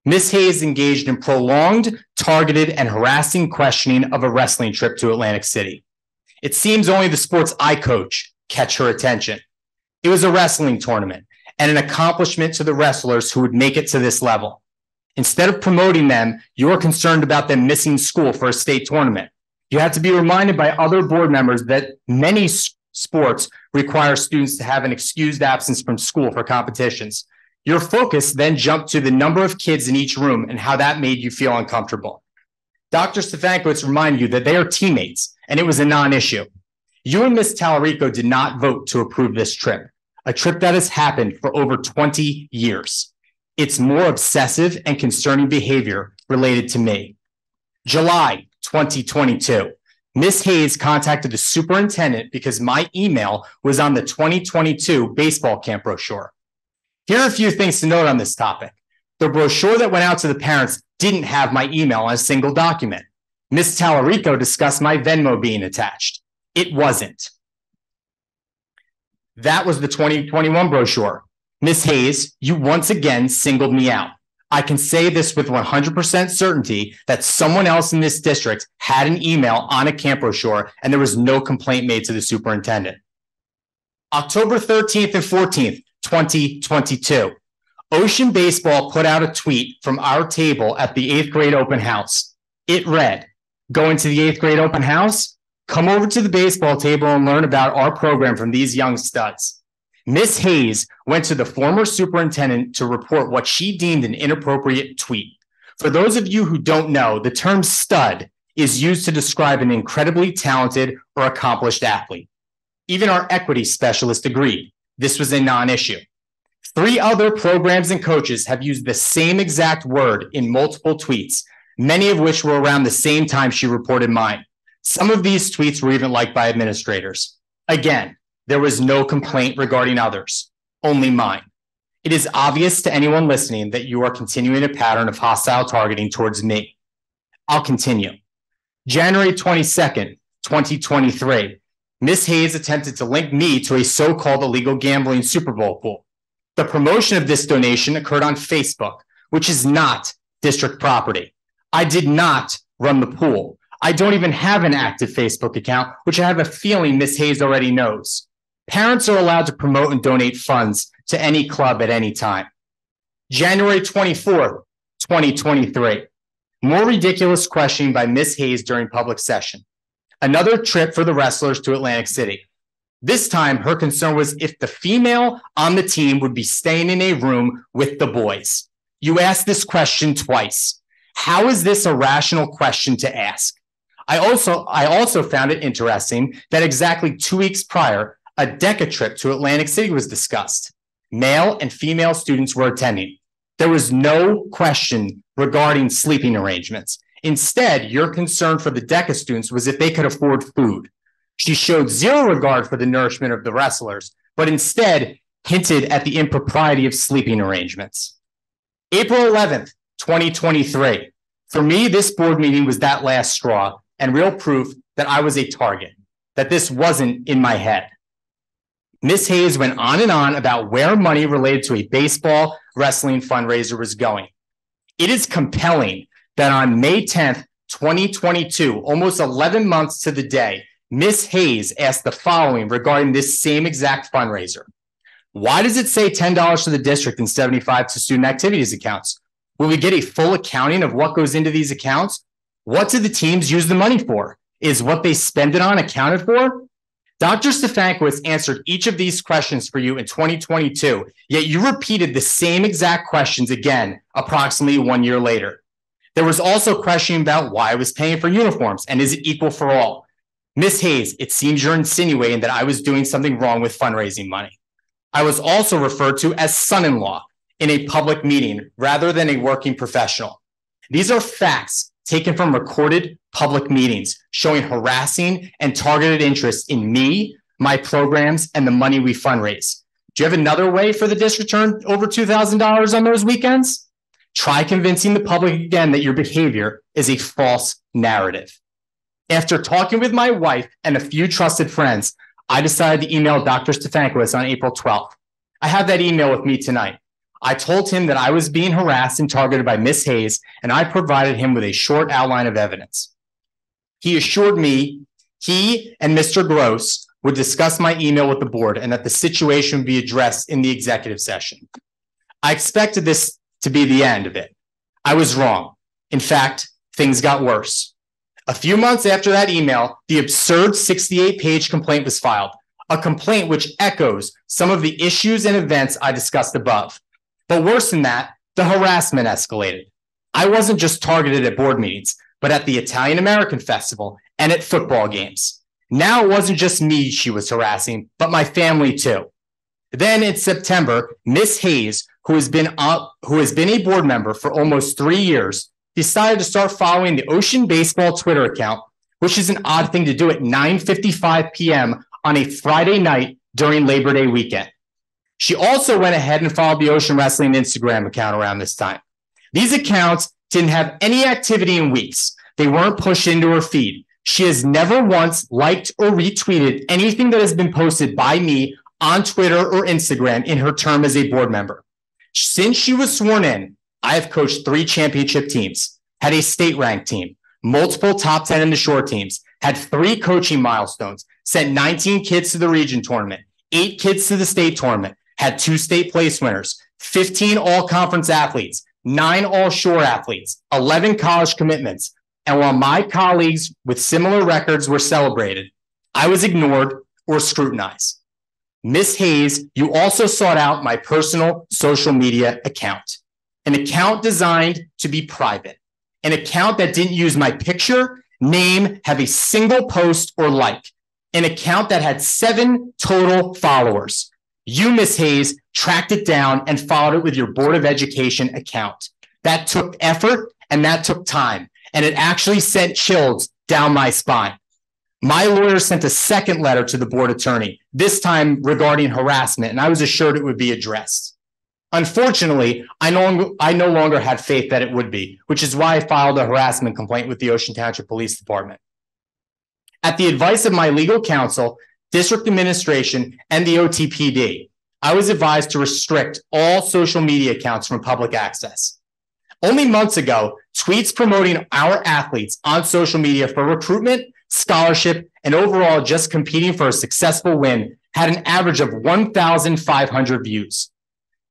Ms. Hayes engaged in prolonged, targeted, and harassing questioning of a wrestling trip to Atlantic City. It seems only the sports I coach catch her attention. It was a wrestling tournament and an accomplishment to the wrestlers who would make it to this level. Instead of promoting them, you're concerned about them missing school for a state tournament. You have to be reminded by other board members that many sports require students to have an excused absence from school for competitions. Your focus then jumped to the number of kids in each room and how that made you feel uncomfortable. Dr. Stefankowitz reminded you that they are teammates and it was a non-issue. You and Ms. Tallarico did not vote to approve this trip, a trip that has happened for over 20 years. It's more obsessive and concerning behavior related to me. July 2022, Ms. Hayes contacted the superintendent because my email was on the 2022 baseball camp brochure. Here are a few things to note on this topic. The brochure that went out to the parents didn't have my email on a single document. Ms. Tallarico discussed my Venmo being attached. It wasn't. That was the 2021 brochure. Ms. Hayes, you once again singled me out. I can say this with 100% certainty that someone else in this district had an email on a camp brochure and there was no complaint made to the superintendent. October 13th and 14th, 2022. Ocean Baseball put out a tweet from our table at the 8th grade open house. It read, "Going to the 8th grade open house? Come over to the baseball table and learn about our program from these young studs." Ms. Hayes went to the former superintendent to report what she deemed an inappropriate tweet. For those of you who don't know, the term stud is used to describe an incredibly talented or accomplished athlete. Even our equity specialist agreed this was a non-issue. 3 other programs and coaches have used the same exact word in multiple tweets, many of which were around the same time she reported mine. Some of these tweets were even liked by administrators. Again, there was no complaint regarding others, only mine. It is obvious to anyone listening that you are continuing a pattern of hostile targeting towards me. I'll continue. January 22nd, 2023, Ms. Hayes attempted to link me to a so-called illegal gambling Super Bowl pool. The promotion of this donation occurred on Facebook, which is not district property. I did not run the pool. I don't even have an active Facebook account, which I have a feeling Ms. Hayes already knows. Parents are allowed to promote and donate funds to any club at any time. January 24th, 2023. More ridiculous questioning by Ms. Hayes during public session. Another trip for the wrestlers to Atlantic City. This time, her concern was if the female on the team would be staying in a room with the boys. You asked this question twice. How is this a rational question to ask? I also found it interesting that exactly 2 weeks prior, a DECA trip to Atlantic City was discussed. Male and female students were attending. There was no question regarding sleeping arrangements. Instead, your concern for the DECA students was if they could afford food. She showed zero regard for the nourishment of the wrestlers, but instead hinted at the impropriety of sleeping arrangements. April 11th, 2023. For me, this board meeting was that last straw and real proof that I was a target, that this wasn't in my head. Ms. Hayes went on and on about where money related to a baseball wrestling fundraiser was going. It is compelling that on May 10th, 2022, almost 11 months to the day, Ms. Hayes asked the following regarding this same exact fundraiser. Why does it say $10 to the district and $75 to student activities accounts? Will we get a full accounting of what goes into these accounts? What do the teams use the money for? Is what they spend it on accounted for? Dr. Stefankowitz answered each of these questions for you in 2022, yet you repeated the same exact questions again approximately 1 year later. There was also a question about why I was paying for uniforms and is it equal for all? Ms. Hayes, it seems you're insinuating that I was doing something wrong with fundraising money. I was also referred to as son-in-law in a public meeting rather than a working professional. These are facts taken from recorded public meetings showing harassing and targeted interest in me, my programs, and the money we fundraise. Do you have another way for the district to earn over $2,000 on those weekends? Try convincing the public again that your behavior is a false narrative. After talking with my wife and a few trusted friends, I decided to email Dr. Stefankowitz on April 12th. I have that email with me tonight. I told him that I was being harassed and targeted by Ms. Hayes, and I provided him with a short outline of evidence. He assured me he and Mr. Gross would discuss my email with the board and that the situation would be addressed in the executive session. I expected this to be the end of it. I was wrong. In fact, things got worse. A few months after that email, the absurd 68-page complaint was filed, a complaint which echoes some of the issues and events I discussed above. But worse than that, the harassment escalated. I wasn't just targeted at board meetings, but at the Italian American Festival and at football games. Now it wasn't just me she was harassing, but my family too. Then in September, Ms. Hayes, who has been a board member for almost 3 years, decided to start following the Ocean Baseball Twitter account, which is an odd thing to do at 9:55 p.m. on a Friday night during Labor Day weekend. She also went ahead and followed the Ocean Wrestling Instagram account around this time. These accounts didn't have any activity in weeks. They weren't pushed into her feed. She has never once liked or retweeted anything that has been posted by me on Twitter or Instagram in her term as a board member. Since she was sworn in, I have coached 3 championship teams, had a state-ranked team, multiple top 10 in the short teams, had 3 coaching milestones, sent 19 kids to the region tournament, 8 kids to the state tournament, had 2 state place winners, 15 all-conference athletes, 9 all-shore athletes, 11 college commitments. And while my colleagues with similar records were celebrated, I was ignored or scrutinized. Ms. Hayes, you also sought out my personal social media account, an account designed to be private, an account that didn't use my picture, name, have a single post or like, an account that had 7 total followers. You, Ms. Hayes, tracked it down and followed it with your Board of Education account. That took effort and that took time, and it actually sent chills down my spine. My lawyer sent a second letter to the board attorney, this time regarding harassment, and I was assured it would be addressed. Unfortunately, I no longer had faith that it would be, which is why I filed a harassment complaint with the Ocean Township Police Department. At the advice of my legal counsel, district administration, and the OTPD, I was advised to restrict all social media accounts from public access. Only months ago, tweets promoting our athletes on social media for recruitment, scholarship, and overall just competing for a successful win had an average of 1,500 views.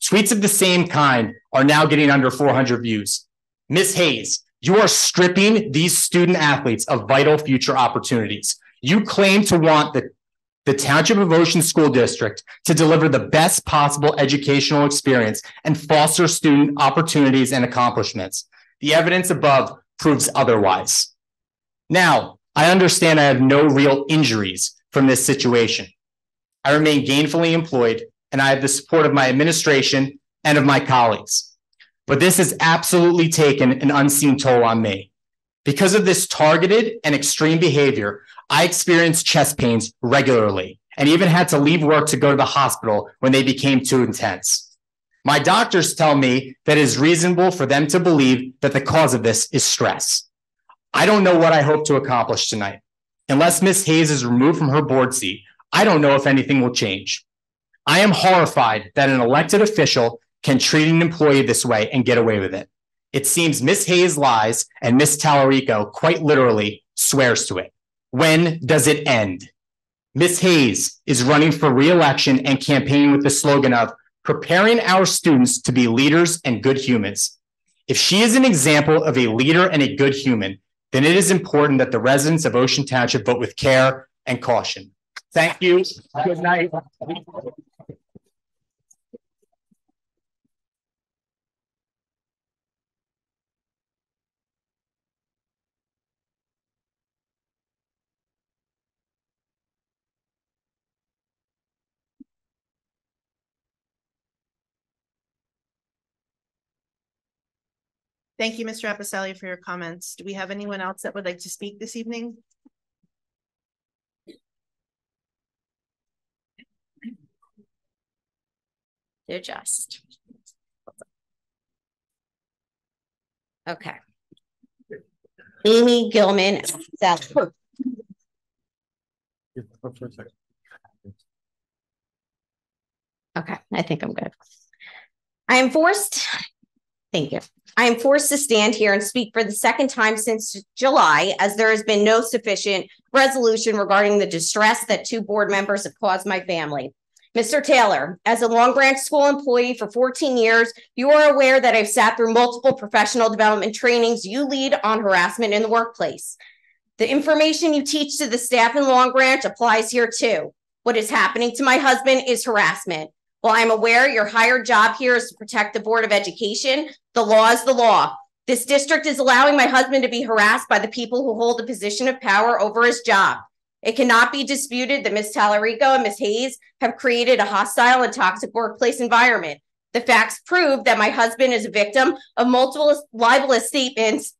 Tweets of the same kind are now getting under 400 views. Ms. Hayes, you are stripping these student athletes of vital future opportunities. You claim to want the Township of Ocean School District to deliver the best possible educational experience and foster student opportunities and accomplishments. The evidence above proves otherwise. Now, I understand I have no real injuries from this situation. I remain gainfully employed, and I have the support of my administration and of my colleagues. but this has absolutely taken an unseen toll on me. Because of this targeted and extreme behavior, I experienced chest pains regularly and even had to leave work to go to the hospital when they became too intense. My doctors tell me that it is reasonable for them to believe that the cause of this is stress. I don't know what I hope to accomplish tonight. Unless Ms. Hayes is removed from her board seat, I don't know if anything will change. I am horrified that an elected official can treat an employee this way and get away with it. It seems Ms. Hayes lies and Ms. Tallarico quite literally swears to it. When does it end? Ms. Hayes is running for re-election and campaigning with the slogan of preparing our students to be leaders and good humans. If she is an example of a leader and a good human, then it is important that the residents of Ocean Township vote with care and caution. Thank you. Good night. Thank you, Mr. Appicelli, for your comments. Do we have anyone else that would like to speak this evening? They're just. Okay. Amy Gilman. Okay, I think I'm good. Thank you. I am forced to stand here and speak for the second time since July, as there has been no sufficient resolution regarding the distress that 2 board members have caused my family. Mr. Taylor, as a Long Branch School employee for 14 years, you are aware that I've sat through multiple professional development trainings you lead on harassment in the workplace. The information you teach to the staff in Long Branch applies here too. What is happening to my husband is harassment. While I'm aware your hired job here is to protect the Board of Education, the law is the law. This district is allowing my husband to be harassed by the people who hold a position of power over his job. It cannot be disputed that Ms. Tallarico and Ms. Hayes have created a hostile and toxic workplace environment. The facts prove that my husband is a victim of multiple libelous statements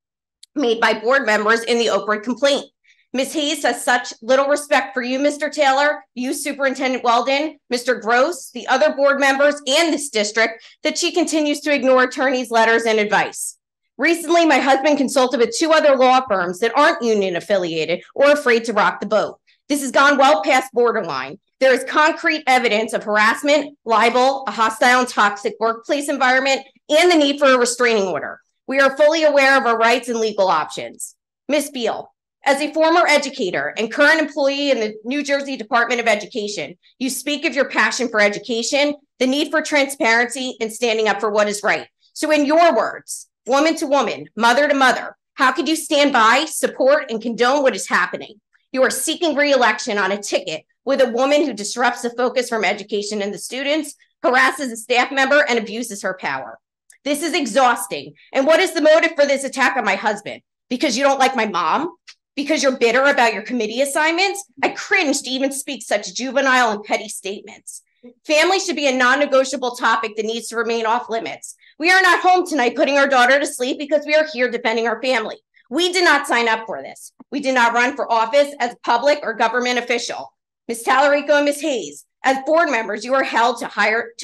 made by board members in the Oak complaint. Ms. Hayes has such little respect for you, Mr. Taylor, you, Superintendent Weldon, Mr. Gross, the other board members, and this district, that she continues to ignore attorneys' letters and advice. Recently, my husband consulted with 2 other law firms that aren't union affiliated or afraid to rock the boat. This has gone well past borderline. There is concrete evidence of harassment, libel, a hostile and toxic workplace environment, and the need for a restraining order. We are fully aware of our rights and legal options. Ms. Beal, as a former educator and current employee in the New Jersey Department of Education, you speak of your passion for education, the need for transparency, and standing up for what is right. So in your words, woman to woman, mother to mother, how could you stand by, support, and condone what is happening? You are seeking re-election on a ticket with a woman who disrupts the focus from education and the students, harasses a staff member, and abuses her power. This is exhausting. And what is the motive for this attack on my husband? Because you don't like my mom? Because you're bitter about your committee assignments? I cringe to even speak such juvenile and petty statements. Family should be a non-negotiable topic that needs to remain off limits. We are not home tonight putting our daughter to sleep because we are here defending our family. We did not sign up for this. We did not run for office as a public or government official. Ms. Tallarico and Ms. Hayes, as board members, you are held to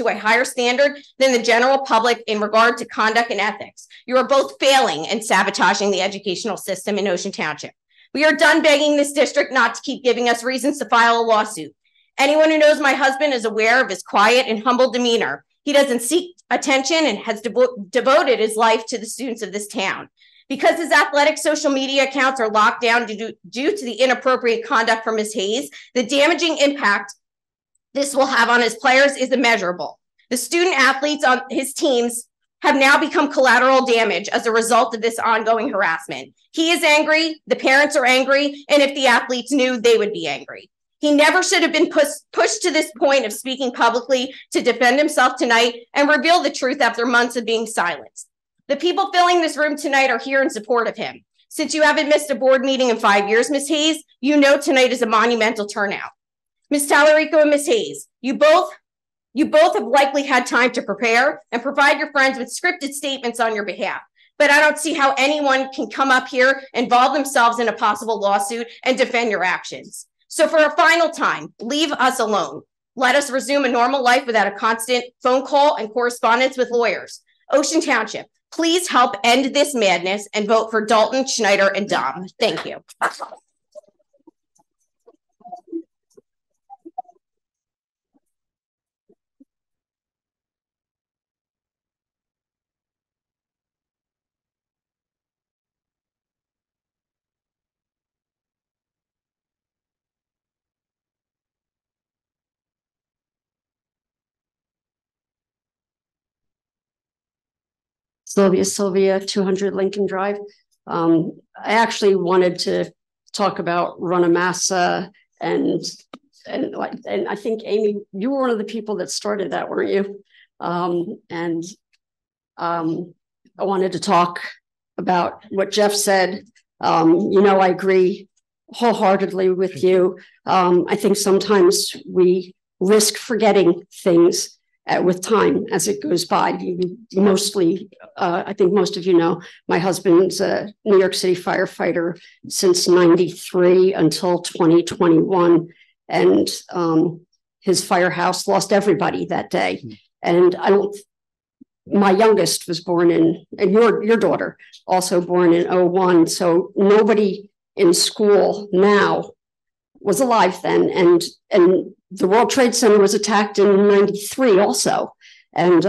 a higher standard than the general public in regard to conduct and ethics. You are both failing and sabotaging the educational system in Ocean Township. We are done begging this district not to keep giving us reasons to file a lawsuit. Anyone who knows my husband is aware of his quiet and humble demeanor. He doesn't seek attention and has devoted his life to the students of this town. Because his athletic social media accounts are locked down due to the inappropriate conduct from Ms. Hayes, the damaging impact this will have on his players is immeasurable. The student athletes on his teams have now become collateral damage as a result of this ongoing harassment. He is angry, the parents are angry, and if the athletes knew, they would be angry. He never should have been pushed to this point of speaking publicly to defend himself tonight and reveal the truth after months of being silenced. The people filling this room tonight are here in support of him. Since you haven't missed a board meeting in 5 years, Ms. Hayes, you know tonight is a monumental turnout. Ms. Tallarico and Ms. Hayes, you both You both have likely had time to prepare and provide your friends with scripted statements on your behalf. But I don't see how anyone can come up here, involve themselves in a possible lawsuit, and defend your actions. So for a final time, leave us alone. Let us resume a normal life without a constant phone call and correspondence with lawyers. Ocean Township, please help end this madness and vote for Dalton, Schneider, and Dom. Thank you. Sylvia, 200 Lincoln Drive. I actually wanted to talk about Runamassa and I think Amy, you were one of the people that started that, weren't you? I wanted to talk about what Jeff said. I agree wholeheartedly with you. I think sometimes we risk forgetting things with time as it goes by. Mostly, I think most of you know, my husband's a New York City firefighter since '93 until 2021. And his firehouse lost everybody that day. And my youngest was born and your daughter also born in '01. So nobody in school now was alive then. And the World Trade Center was attacked in '93 also. And,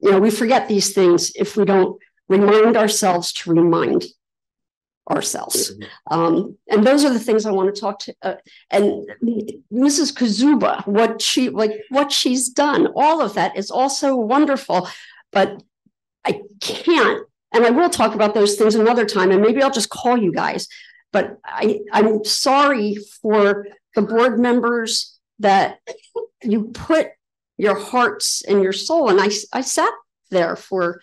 we forget these things if we don't remind ourselves to remind ourselves. And those are the things I want to talk to. And Mrs. Kazuba, what she's done, all of that is also wonderful, but I can't, and I will talk about those things another time, and maybe I'll just call you guys, but I'm sorry for the board members that you put your hearts and your soul. And I sat there for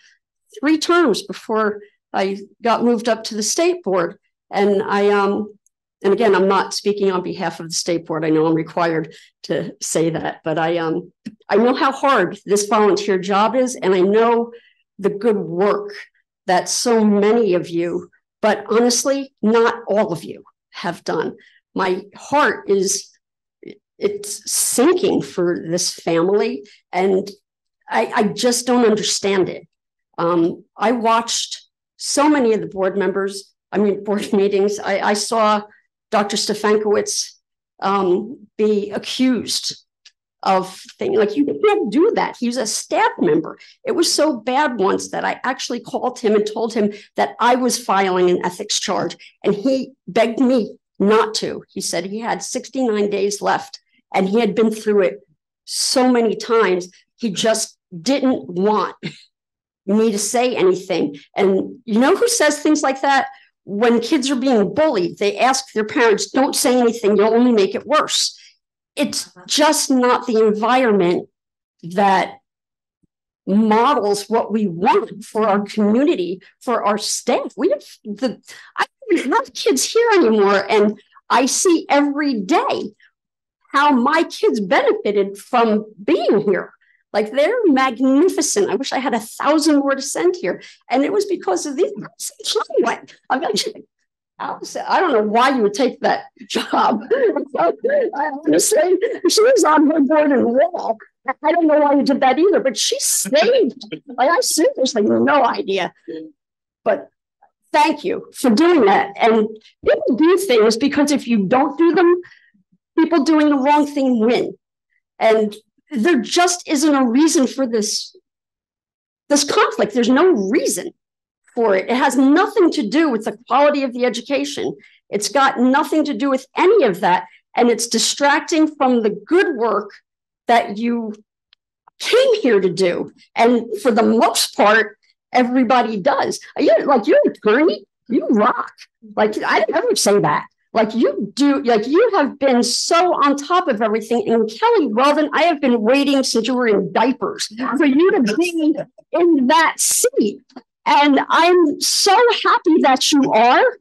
3 terms before I got moved up to the state board. And and again, I'm not speaking on behalf of the state board. I know I'm required to say that, but I know how hard this volunteer job is. And I know the good work that so many of you, but honestly, not all of you have done. My heart it's sinking for this family. And I just don't understand it. I watched so many of the board meetings. I saw Dr. Stefankowitz be accused of things like, you can't do that. He was a staff member. It was so bad once that I actually called him and told him that I was filing an ethics charge, and he begged me not to. He said he had 69 days left and he had been through it so many times. He just didn't want me to say anything. And you know who says things like that? When kids are being bullied, they ask their parents, don't say anything, you'll only make it worse. It's just not the environment that models what we want for our community, for our staff. I don't even have kids here anymore, and I see every day how my kids benefited from being here. Like, they're magnificent. I wish I had 1,000 more to send here. And it was because of these. I don't know why you would take that job. Honestly, she was on her board and wall. I don't know why you did that either, but she saved. I seriously have no idea. But thank you for doing that. And people do things because if you don't do them, people doing the wrong thing win. And there just isn't a reason for this conflict. There's no reason for it. It has nothing to do with the quality of the education. It's got nothing to do with any of that. And it's distracting from the good work that you came here to do. And for the most part, everybody does. You're an attorney, you rock. Like, I never say that. Like, you do, like, you have been so on top of everything. And Kelly Weldon, I have been waiting since you were in diapers for you to be in that seat. And I'm so happy that you are.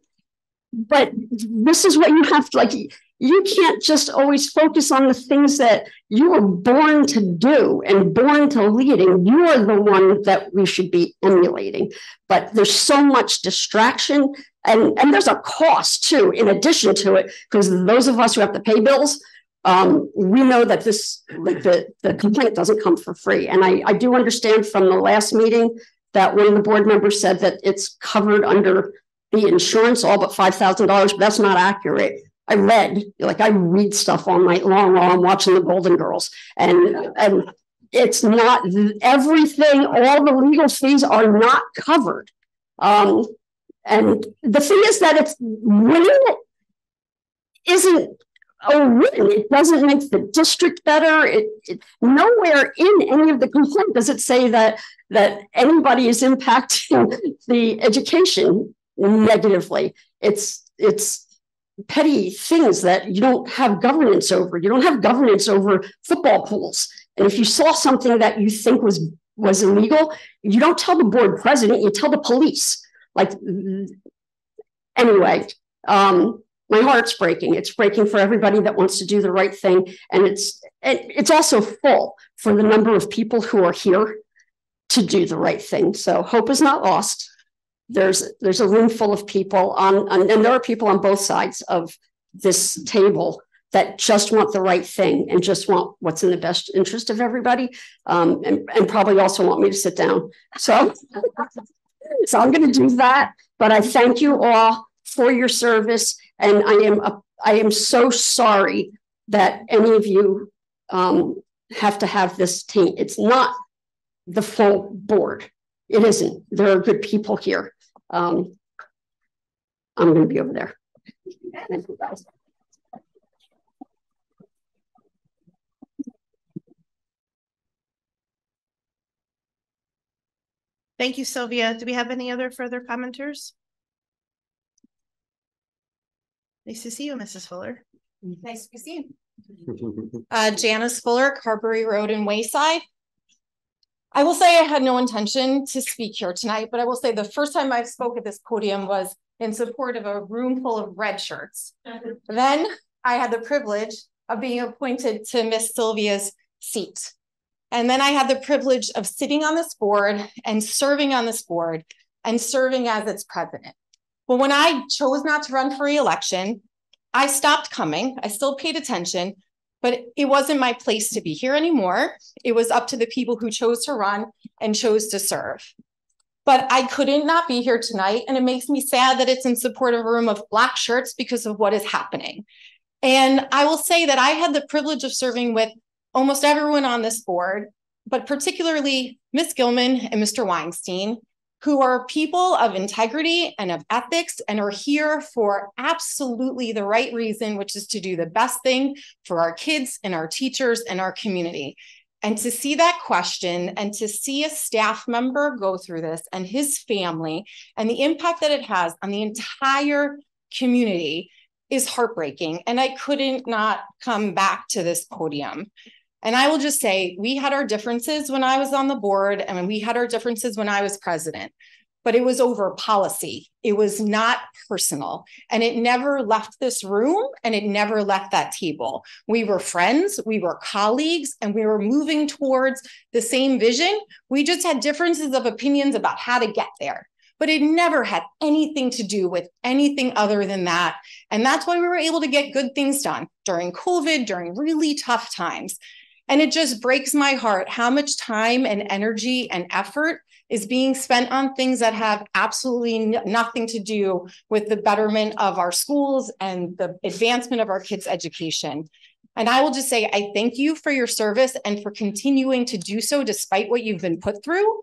But this is what you have to, like, you can't just always focus on the things that you were born to do and born to lead, and you are the one that we should be emulating. But there's so much distraction, and there's a cost too, in addition to it, because those of us who have to pay bills, we know that this, like the complaint doesn't come for free. And I do understand from the last meeting that one of the board members said that it's covered under the insurance, all but $5,000, but that's not accurate. I read stuff all night long while I'm watching the Golden Girls, and it's not everything. All the legal fees are not covered. And the thing is that it's winning isn't a win. It doesn't make the district better. It nowhere in any of the complaint does it say that anybody is impacting the education negatively. It's petty things that you don't have governance over. You don't have governance over football pools. And if you saw something that you think was illegal, you don't tell the board president, you tell the police. Anyway, my heart's breaking. It's breaking for everybody that wants to do the right thing. And it's also full for the number of people who are here to do the right thing. So hope is not lost. There's a room full of people and there are people on both sides of this table that just want the right thing and just want what's in the best interest of everybody, and probably also want me to sit down. So I'm going to do that. But I thank you all for your service, and I am so sorry that any of you have to have this taint. It's not the full board. It isn't. There are good people here. I'm going to be over there. Thank you, guys. Thank you, Sylvia. Do we have any other further commenters? Nice to see you, Mrs. Fuller. Nice to see you. Janice Fuller, Carberry Road and Wayside. I will say I had no intention to speak here tonight, but I will say the first time I spoke at this podium was in support of a room full of red shirts. Then I had the privilege of being appointed to Miss Sylvia's seat. And then I had the privilege of sitting on this board and serving on this board and serving as its president. But when I chose not to run for re-election, I stopped coming. I still paid attention, but it wasn't my place to be here anymore. It was up to the people who chose to run and chose to serve. But I couldn't not be here tonight, and it makes me sad that it's in support of a room of black shirts because of what is happening. And I will say that I had the privilege of serving with almost everyone on this board, but particularly Ms. Gilman and Mr. Weinstein, who are people of integrity and of ethics and are here for absolutely the right reason, which is to do the best thing for our kids and our teachers and our community. And to see that question and to see a staff member go through this and his family and the impact that it has on the entire community is heartbreaking. And I couldn't not come back to this podium. And I will just say, we had our differences when I was on the board and when we had our differences when I was president, but it was over policy. It was not personal, and it never left this room and it never left that table. We were friends, we were colleagues, and we were moving towards the same vision. We just had differences of opinions about how to get there, but it never had anything to do with anything other than that. And that's why we were able to get good things done during COVID, during really tough times. And it just breaks my heart how much time and energy and effort is being spent on things that have absolutely nothing to do with the betterment of our schools and the advancement of our kids' education. And I will just say, I thank you for your service and for continuing to do so despite what you've been put through.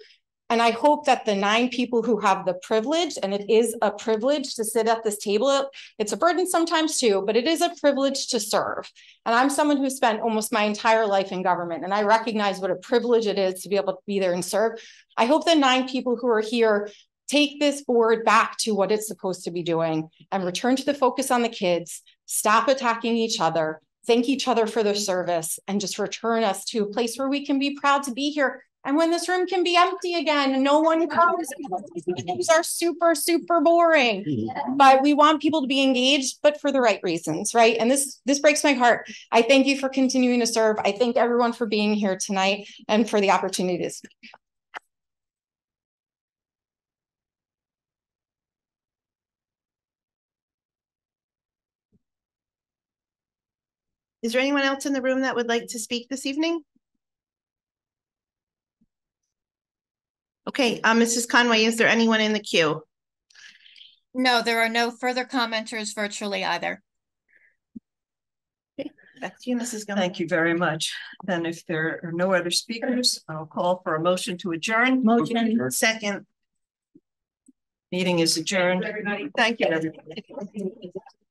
And I hope that the 9 people who have the privilege, and it is a privilege to sit at this table, it's a burden sometimes too, but it is a privilege to serve. And I'm someone who spent almost my entire life in government, and I recognize what a privilege it is to be able to be there and serve. I hope the 9 people who are here take this board back to what it's supposed to be doing and return to the focus on the kids, stop attacking each other, thank each other for their service, and just return us to a place where we can be proud to be here And when this room can be empty again and no one comes, these are super, super boring. But we want people to be engaged, but for the right reasons, right? And this breaks my heart. I thank you for continuing to serve. I thank everyone for being here tonight and for the opportunity to speak. Is there anyone else in the room that would like to speak this evening? Okay, Mrs. Conway, is there anyone in the queue? No, there are no further commenters virtually either. Okay, back to you, Mrs. Gilman. Thank you very much. Then if there are no other speakers, I'll call for a motion to adjourn. Motion. Second. Meeting is adjourned. Thank you, everybody.